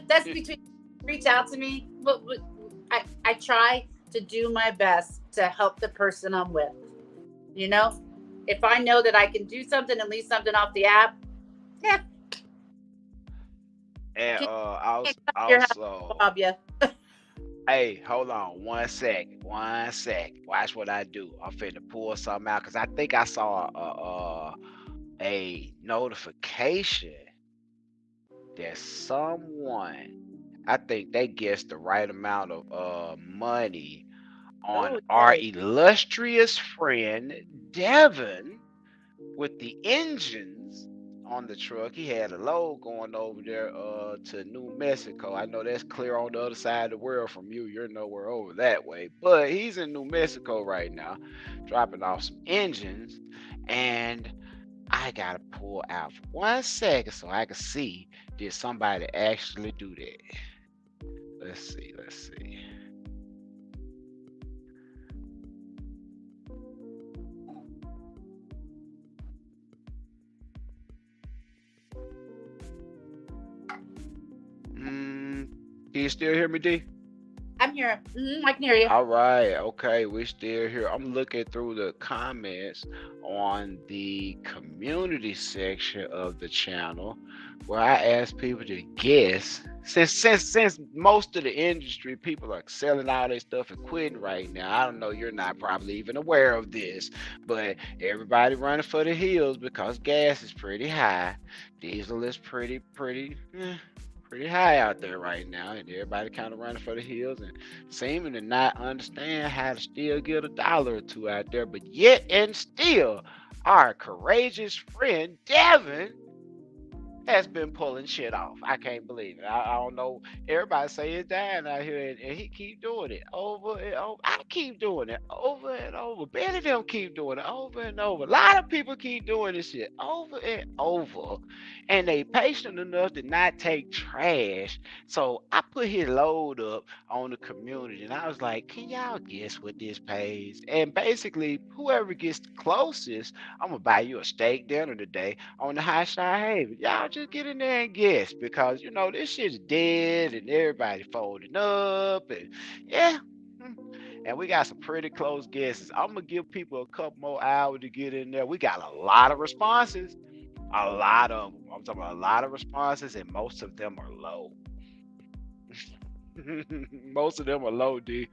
That's between. Reach out to me. I try to do my best to help the person I'm with. If I know that I can do something and leave something off the app, yeah. and Just also, swab you. hey, hold on 1 sec. 1 sec. Watch what I do. I'm finna pull something out because I think I saw a notification that someone, I think they guessed the right amount of money on Oh, our yay. illustrious friend Devin with the engines on the truck. He had a load going over there to New Mexico. I know that's clear on the other side of the world from you. You're nowhere over that way. But he's in New Mexico right now, dropping off some engines. And I gotta pull out for 1 second so I can see did somebody actually do that. Let's see, let's see. Can you still hear me, D? I'm here. I can hear you. All right, okay, we're still here. I'm looking through the comments on the community section of the channel where I ask people to guess. Since most of the industry people are selling all their stuff and quitting right now, I don't know, you're not probably even aware of this, but everybody running for the hills because gas is pretty high, diesel is pretty high out there right now, and everybody kind of running for the hills and seeming to not understand how to still get a dollar or two out there. But yet and still, our courageous friend Devin has been pulling shit off. I can't believe it. I don't know. Everybody say it's dying out here, and he keep doing it over and over. I keep doing it over and over. Benny them keep doing it over and over. A lot of people keep doing this shit over and over, and they patient enough to not take trash. So I put his load up on the community, and I was like, "Can y'all guess what this pays?" And basically, whoever gets the closest, I'm gonna buy you a steak dinner today on the Hotshot Haven. Y'all just get in there and guess because this shit's dead and everybody folding up and yeah. and we got some pretty close guesses. I'm gonna give people a couple more hours to get in there. We got a lot of responses, a lot of them. I'm talking about a lot of responses, and most of them are low. Most of them are low, D.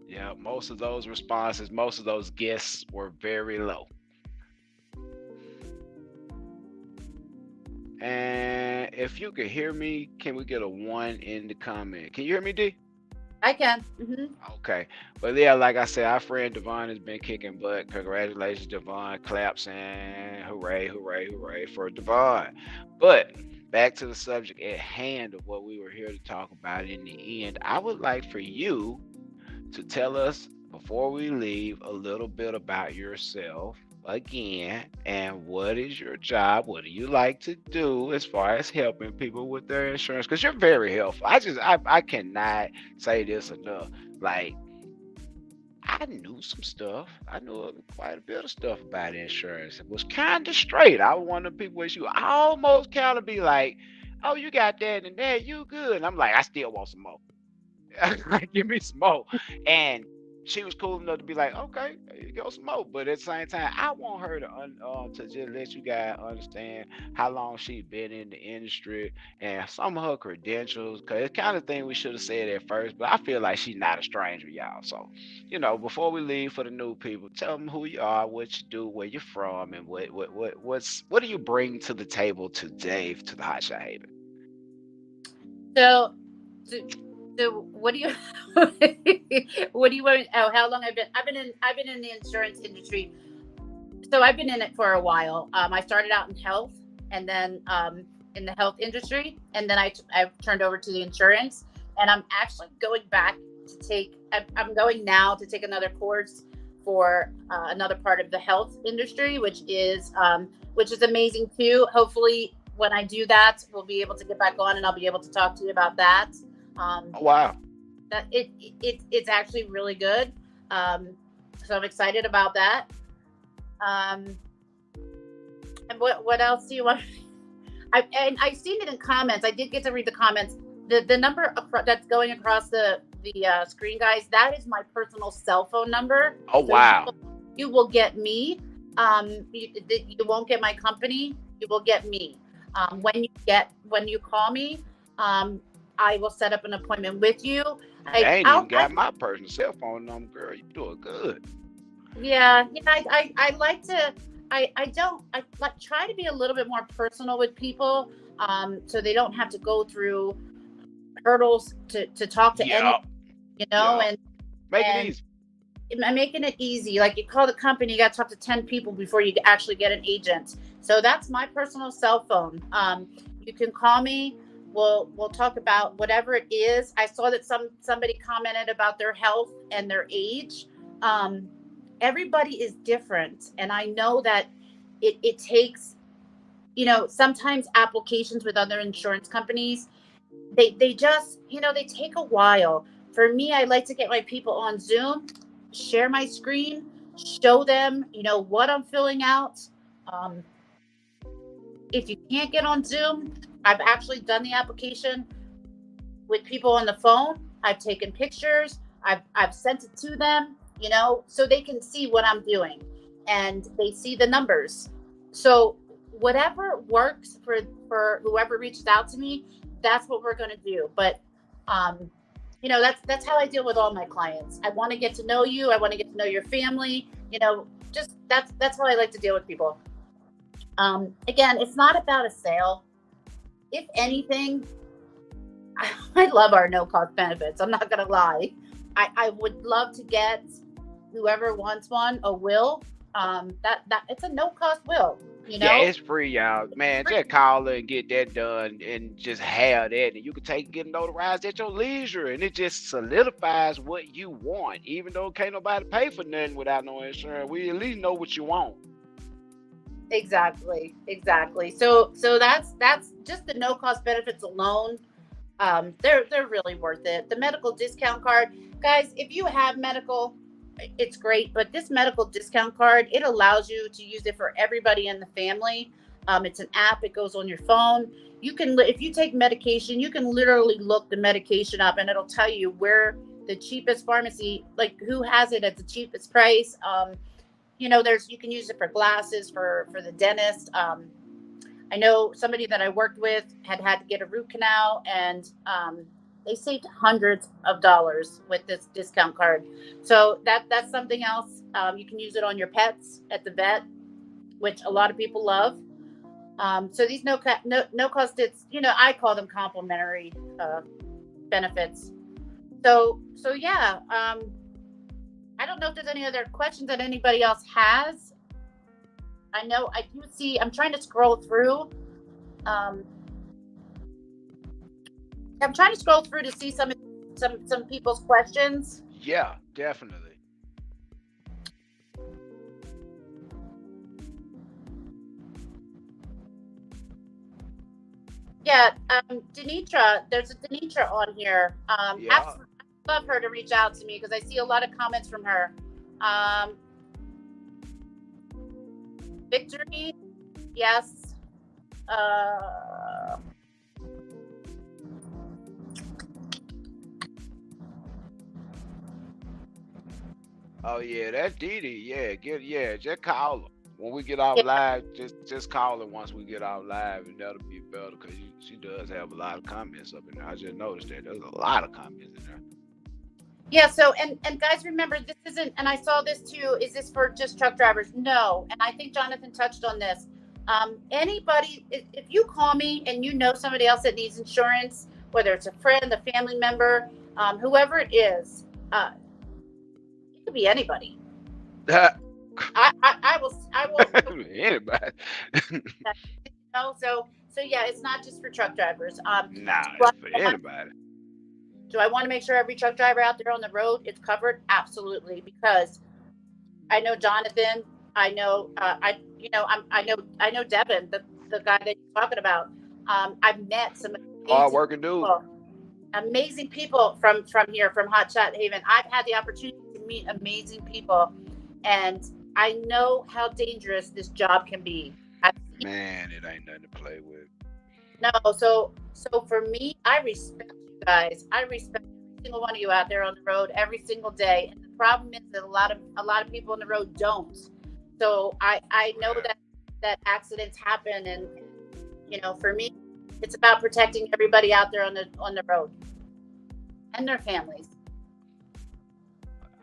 Yeah, most of those responses, most of those guests were very low. And if you can hear me, can we get a 1 in the comment? Can you hear me, D? I can. Okay. But yeah, like I said, our friend Devon has been kicking butt. Congratulations, Devon. Claps and hooray, hooray, hooray for Devon. But back to the subject at hand of what we were here to talk about in the end. I would like for you to tell us before we leave a little bit about yourself again, and what is your job? What do you like to do as far as helping people with their insurance? Because you're very helpful. I cannot say this enough. Like, I knew some stuff. I knew quite a bit of stuff about insurance. It was kind of straight. I was one of the people where you almost kind of be like, oh, you got that and that, you good. And I'm like, I still want some more. Give me some more. And she was cool enough to be like, okay, there you go, some more. But at the same time, I want her to just let you guys understand how long she's been in the industry and some of her credentials. Cause it's kind of thing we should have said at first, but I feel like she's not a stranger, y'all. So, before we leave, for the new people, tell them who you are, what you do, where you're from, and what do you bring to the table today to the Hotshot Haven? So what do you what do you want? Oh, how long I've been in the insurance industry. So I've been in it for a while. I started out in health, and then in the health industry, and then I've turned over to the insurance, and I'm actually going back to take. I'm going now to take another course for another part of the health industry, which is amazing too. Hopefully, when I do that, we'll be able to get back on, and I'll be able to talk to you about that. Wow. That it's actually really good. So I'm excited about that. And what else do you want? I've seen it in comments. I did get to read the comments. The number that's going across the screen, guys, that is my personal cell phone number. Oh, so wow. You will get me. You won't get my company. You will get me. When you call me, I will set up an appointment with you. I ain't even got my personal cell phone number, girl. You doing good. Yeah. I like to. I try to be a little bit more personal with people, so they don't have to go through hurdles to talk to anyone. And make it easy. I'm making it easy. Like, you call the company, you got to talk to 10 people before you actually get an agent. So that's my personal cell phone. You can call me. We'll talk about whatever it is. I saw that somebody commented about their health and their age. Everybody is different, and I know that it takes, sometimes applications with other insurance companies, they just, they take a while. For me, I like to get my people on Zoom, share my screen, show them, what I'm filling out. If you can't get on Zoom, I've actually done the application with people on the phone. I've taken pictures. I've sent it to them, so they can see what I'm doing, and they see the numbers. So whatever works for whoever reaches out to me, that's what we're going to do. But, that's how I deal with all my clients. I want to get to know you. I want to get to know your family. Just that's how I like to deal with people. Again, it's not about a sale. If anything, I love our no-cost benefits. I'm not going to lie. I would love to get whoever wants one a will. That it's a no-cost will. Yeah, it's free, y'all. Man, just call her and get that done, and just have that, and you can get notarized at your leisure, and it just solidifies what you want. Even though can't nobody pay for nothing without no insurance, we at least know what you want. Exactly. So that's just the no-cost benefits alone. They're really worth it. The medical discount card, guys, if you have medical, it's great, but this medical discount card, it allows you to use it for everybody in the family. It's an app. It goes on your phone. You can, if you take medication, you can literally look the medication up, and it'll tell you where the cheapest pharmacy, like who has it at the cheapest price. There's, you can use it for glasses, for the dentist. I know somebody that I worked with had to get a root canal, and they saved hundreds of dollars with this discount card. So that's something else. You can use it on your pets at the vet, which a lot of people love. So these no cost, it's, I call them complimentary benefits. So yeah. I don't know if there's any other questions that anybody else has. I know I do see. I'm trying to scroll through. I'm trying to scroll through to see some people's questions. Yeah, definitely. Yeah, Denitra, there's a Denitra on here. Yeah. Absolutely, I'd love her to reach out to me because I see a lot of comments from her. Victory, yes. Oh yeah, that's Dee Dee. Yeah, just call her when we get off live. Just call her once we get off live, and that'll be better because she does have a lot of comments up in there. I just noticed that there's a lot of comments in there. Yeah. So and guys, remember, this isn't. And I saw this too. Is this for just truck drivers? No. And I think Jonathan touched on this. Anybody, if you call me and you know somebody else that needs insurance, whether it's a friend, a family member, whoever it is, it could be anybody. I will Anybody. So yeah, it's not just for truck drivers. Nah, it's for anybody. Do I want to make sure every truck driver out there on the road is covered? Absolutely, because I know Jonathan. I know I know Devin, the guy that you're talking about. I've met some hard-working dude. Amazing people from here, from Hotshot Haven. I've had the opportunity to meet amazing people, and I know how dangerous this job can be. Man, it ain't nothing to play with. No, so for me, I respect you guys. I respect every single one of you out there on the road every single day. And the problem is that a lot of people on the road don't. So I know that accidents happen, and for me, it's about protecting everybody out there on the road and their families.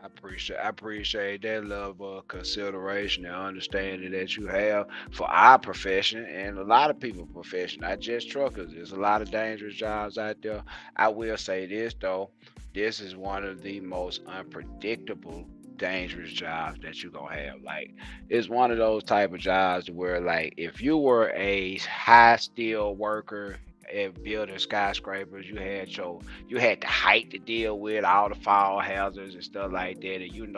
I appreciate that level of consideration and understanding that you have for our profession and a lot of people's profession, not just truckers. There's a lot of dangerous jobs out there. I will say this though, this is one of the most unpredictable, dangerous jobs that you're gonna have. Like, it's one of those type of jobs where, like, if you were a high steel worker at building skyscrapers, you had the height to deal with, all the fall hazards and stuff like that. And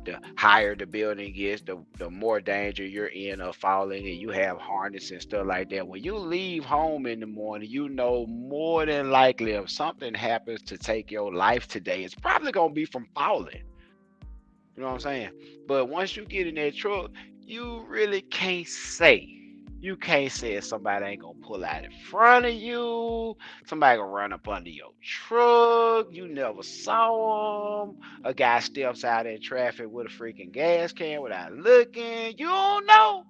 the higher the building gets, the more danger you're in of falling, and you have harness and stuff like that. When you leave home in the morning, more than likely if something happens to take your life today, it's probably gonna be from falling. You know what I'm saying? But once you get in that truck, you really can't say. You can't say if somebody ain't gonna pull out in front of you, somebody gonna run up under your truck, you never saw them, a guy steps out in traffic with a freaking gas can without looking, you don't know.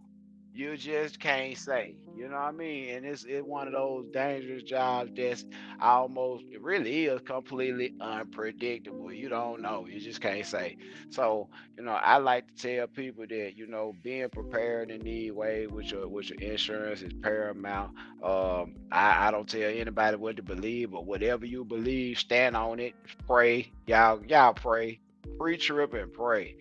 You just can't say, you know what I mean? And it's one of those dangerous jobs that's it really is completely unpredictable. You don't know, you just can't say. So, I like to tell people that, being prepared in any way with your insurance is paramount. I don't tell anybody what to believe, but whatever you believe, stand on it, pray. Y'all pray, pre-trip and pray.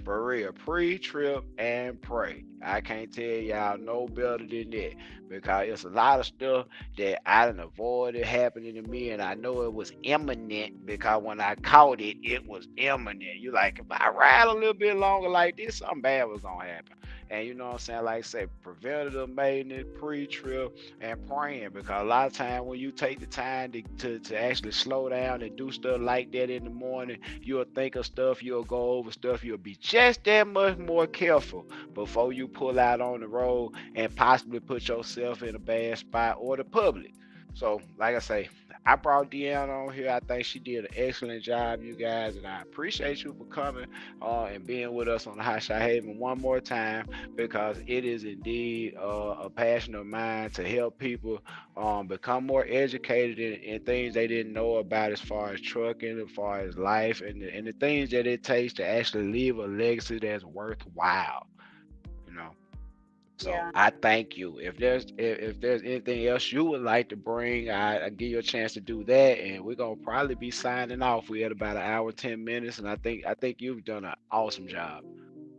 For real, pre-trip and pray. I can't tell y'all no better than that, because it's a lot of stuff that I done avoided happening to me, and I know it was imminent because when I caught it, it was imminent. You like, if I ride a little bit longer like this, something bad was gonna happen. And you know what I'm saying, like I say, preventative maintenance, pre-trip, and praying, because a lot of time when you take the time to actually slow down and do stuff like that in the morning, you'll think of stuff, you'll go over stuff, you'll be just that much more careful before you pull out on the road and possibly put yourself in a bad spot or the public. So, like I say, I brought Deanna on here. I think she did an excellent job, you guys, and I appreciate you for coming and being with us on the Hotshot Haven one more time, because it is indeed a passion of mine to help people become more educated in things they didn't know about, as far as trucking, as far as life, and the things that it takes to actually leave a legacy that's worthwhile. You know. So Yeah. I thank you. If there's anything else you would like to bring, I give you a chance to do that, and we're gonna probably be signing off. We had about an hour, 10 minutes, and I think you've done an awesome job.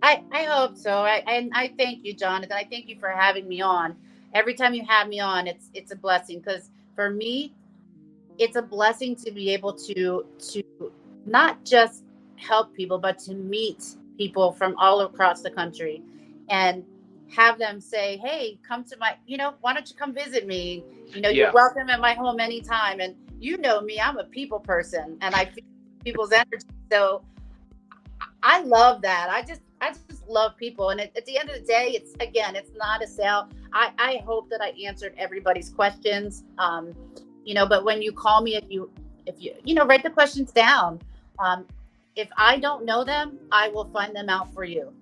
I hope so. And I thank you, Jonathan. I thank you for having me on. Every time you have me on, it's a blessing, because for me, it's a blessing to be able to not just help people, but to meet people from all across the country and have them say, "Hey, come to my, why don't you come visit me? You're Yeah, welcome at my home anytime." And you know me, I'm a people person, and I feel people's energy. So I love that. I just love people, and at the end of the day, it's not a sale. I hope that I answered everybody's questions. But when you call me, if you write the questions down. Um, if I don't know them, I will find them out for you.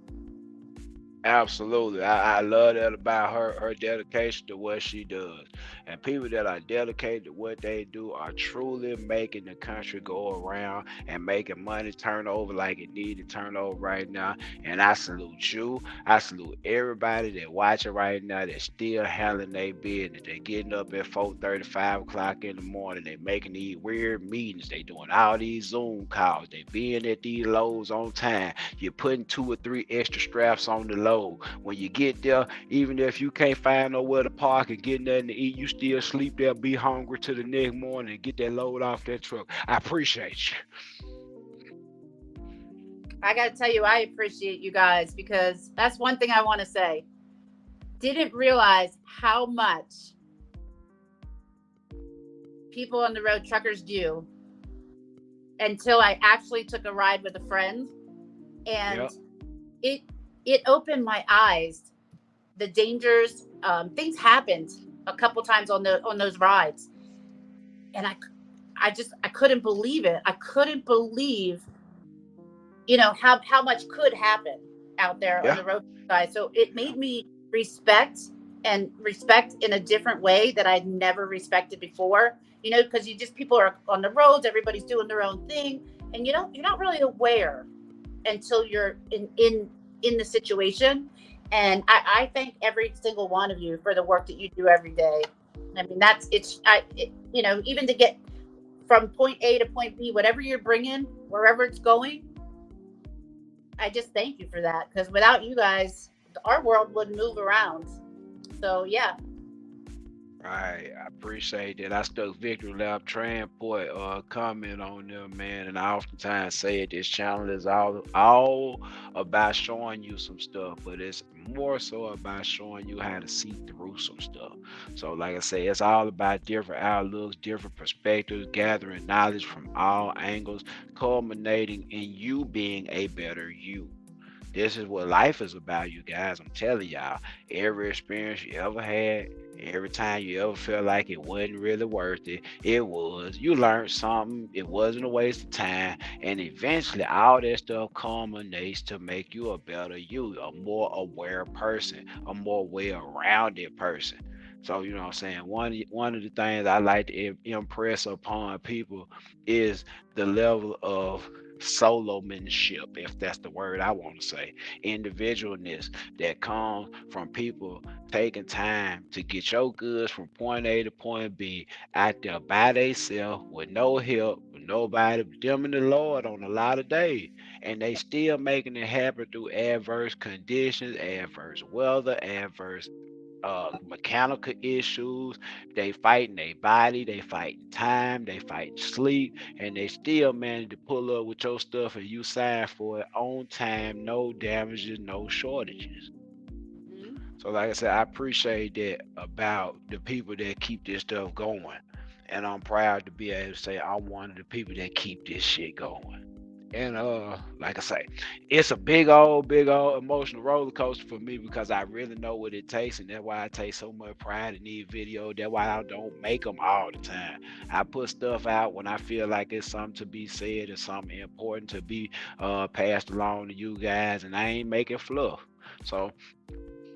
absolutely. I love that about her dedication to what she does. And people that are dedicated to what they do are truly making the country go around and making money turn over like it need to turn over right now. And I salute you. I salute everybody that watching right now that's still handling their business. They getting up at 4:30, 5 o'clock in the morning. They making these weird meetings. They doing all these Zoom calls. They being at these lows on time. You're putting 2 or 3 extra straps on the load. When you get there, even if you can't find nowhere to park and get nothing to eat, you still sleep there, be hungry to the next morning and get that load off that truck. I appreciate you. I got to tell you, I appreciate you guys, because that's one thing I want to say. Didn't realize how much people on the road, truckers, do until I actually took a ride with a friend, and Yep. it it opened my eyes. The dangers, things happened a couple times on those rides, and I couldn't believe it. I couldn't believe how much could happen out there on Yeah. the road, guys. So it made me respect in a different way that I'd never respected before. Because people are on the roads, everybody's doing their own thing, and you're not really aware until you're in the situation. And I thank every single one of you for the work that you do every day. I mean, even to get from point A to point B, whatever you're bringing, wherever it's going, I just thank you for that, because without you guys, our world wouldn't move around. So yeah. Right, I appreciate that. I stuck Victory Lab Transport comment on them, man, and I oftentimes say it. This channel is all about showing you some stuff, but it's more so about showing you how to see through some stuff. So, like I say, it's all about different outlooks, different perspectives, gathering knowledge from all angles, culminating in you being a better you. This is what life is about, you guys. I'm telling y'all, every experience you ever had, every time you ever felt like it wasn't really worth it, it was. You learned something, it wasn't a waste of time, and eventually all that stuff culminates to make you a better you, a more aware person, a more well-rounded person. So, you know what I'm saying? One of the things I like to impress upon people is the level of solomanship, if that's the word I want to say, individualness that comes from people taking time to get your goods from point A to point B out there by themselves with no help, with nobody but them and the Lord on a lot of days. And they still making it happen through adverse conditions, adverse weather, adverse mechanical issues. They fighting their body, they fighting time, they fighting sleep, and they still manage to pull up with your stuff and you sign for it on time, no damages, no shortages. So like I said, I appreciate that about the people that keep this stuff going. And I'm proud to be able to say I'm one of the people that keep this shit going. And like I say, it's a big old emotional roller coaster for me because I really know what it takes, and that's why I take so much pride in these videos. That's why I don't make them all the time. I put stuff out when I feel like it's something to be said or something important to be passed along to you guys, and I ain't making fluff. So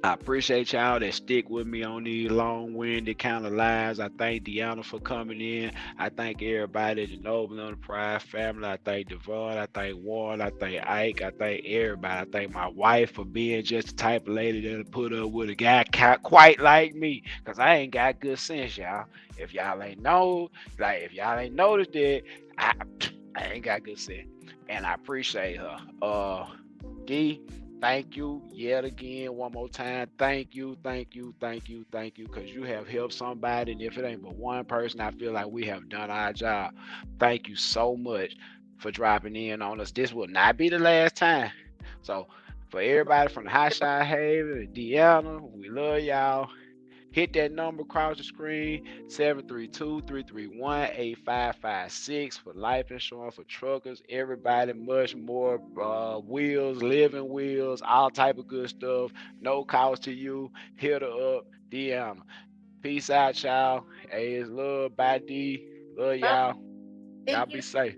I appreciate y'all that stick with me on these long-winded kind of lives. I thank Deanna for coming in. I thank everybody at the Noble Enterprise family. I thank Devon. I thank Warren. I thank Ike. I thank everybody. I thank my wife for being just the type of lady that'll put up with a guy quite like me, because I ain't got good sense, y'all. If y'all ain't noticed it, I ain't got good sense. And I appreciate her. D, thank you yet again, one more time. Thank you, because you have helped somebody. And if it ain't but one person, I feel like we have done our job. Thank you so much for dropping in on us. This will not be the last time. So, for everybody from the Hotshot Haven and Deanna, we love y'all. Hit that number across the screen, 732-331-8556 for life insurance for truckers, everybody, much more, wheels, living wheels, all type of good stuff. No cost to you. Hit her up, Deanna. Peace out, y'all. Hey, it's love. Bye, D. Love Bye. y'all. Y'all Thank be you. safe.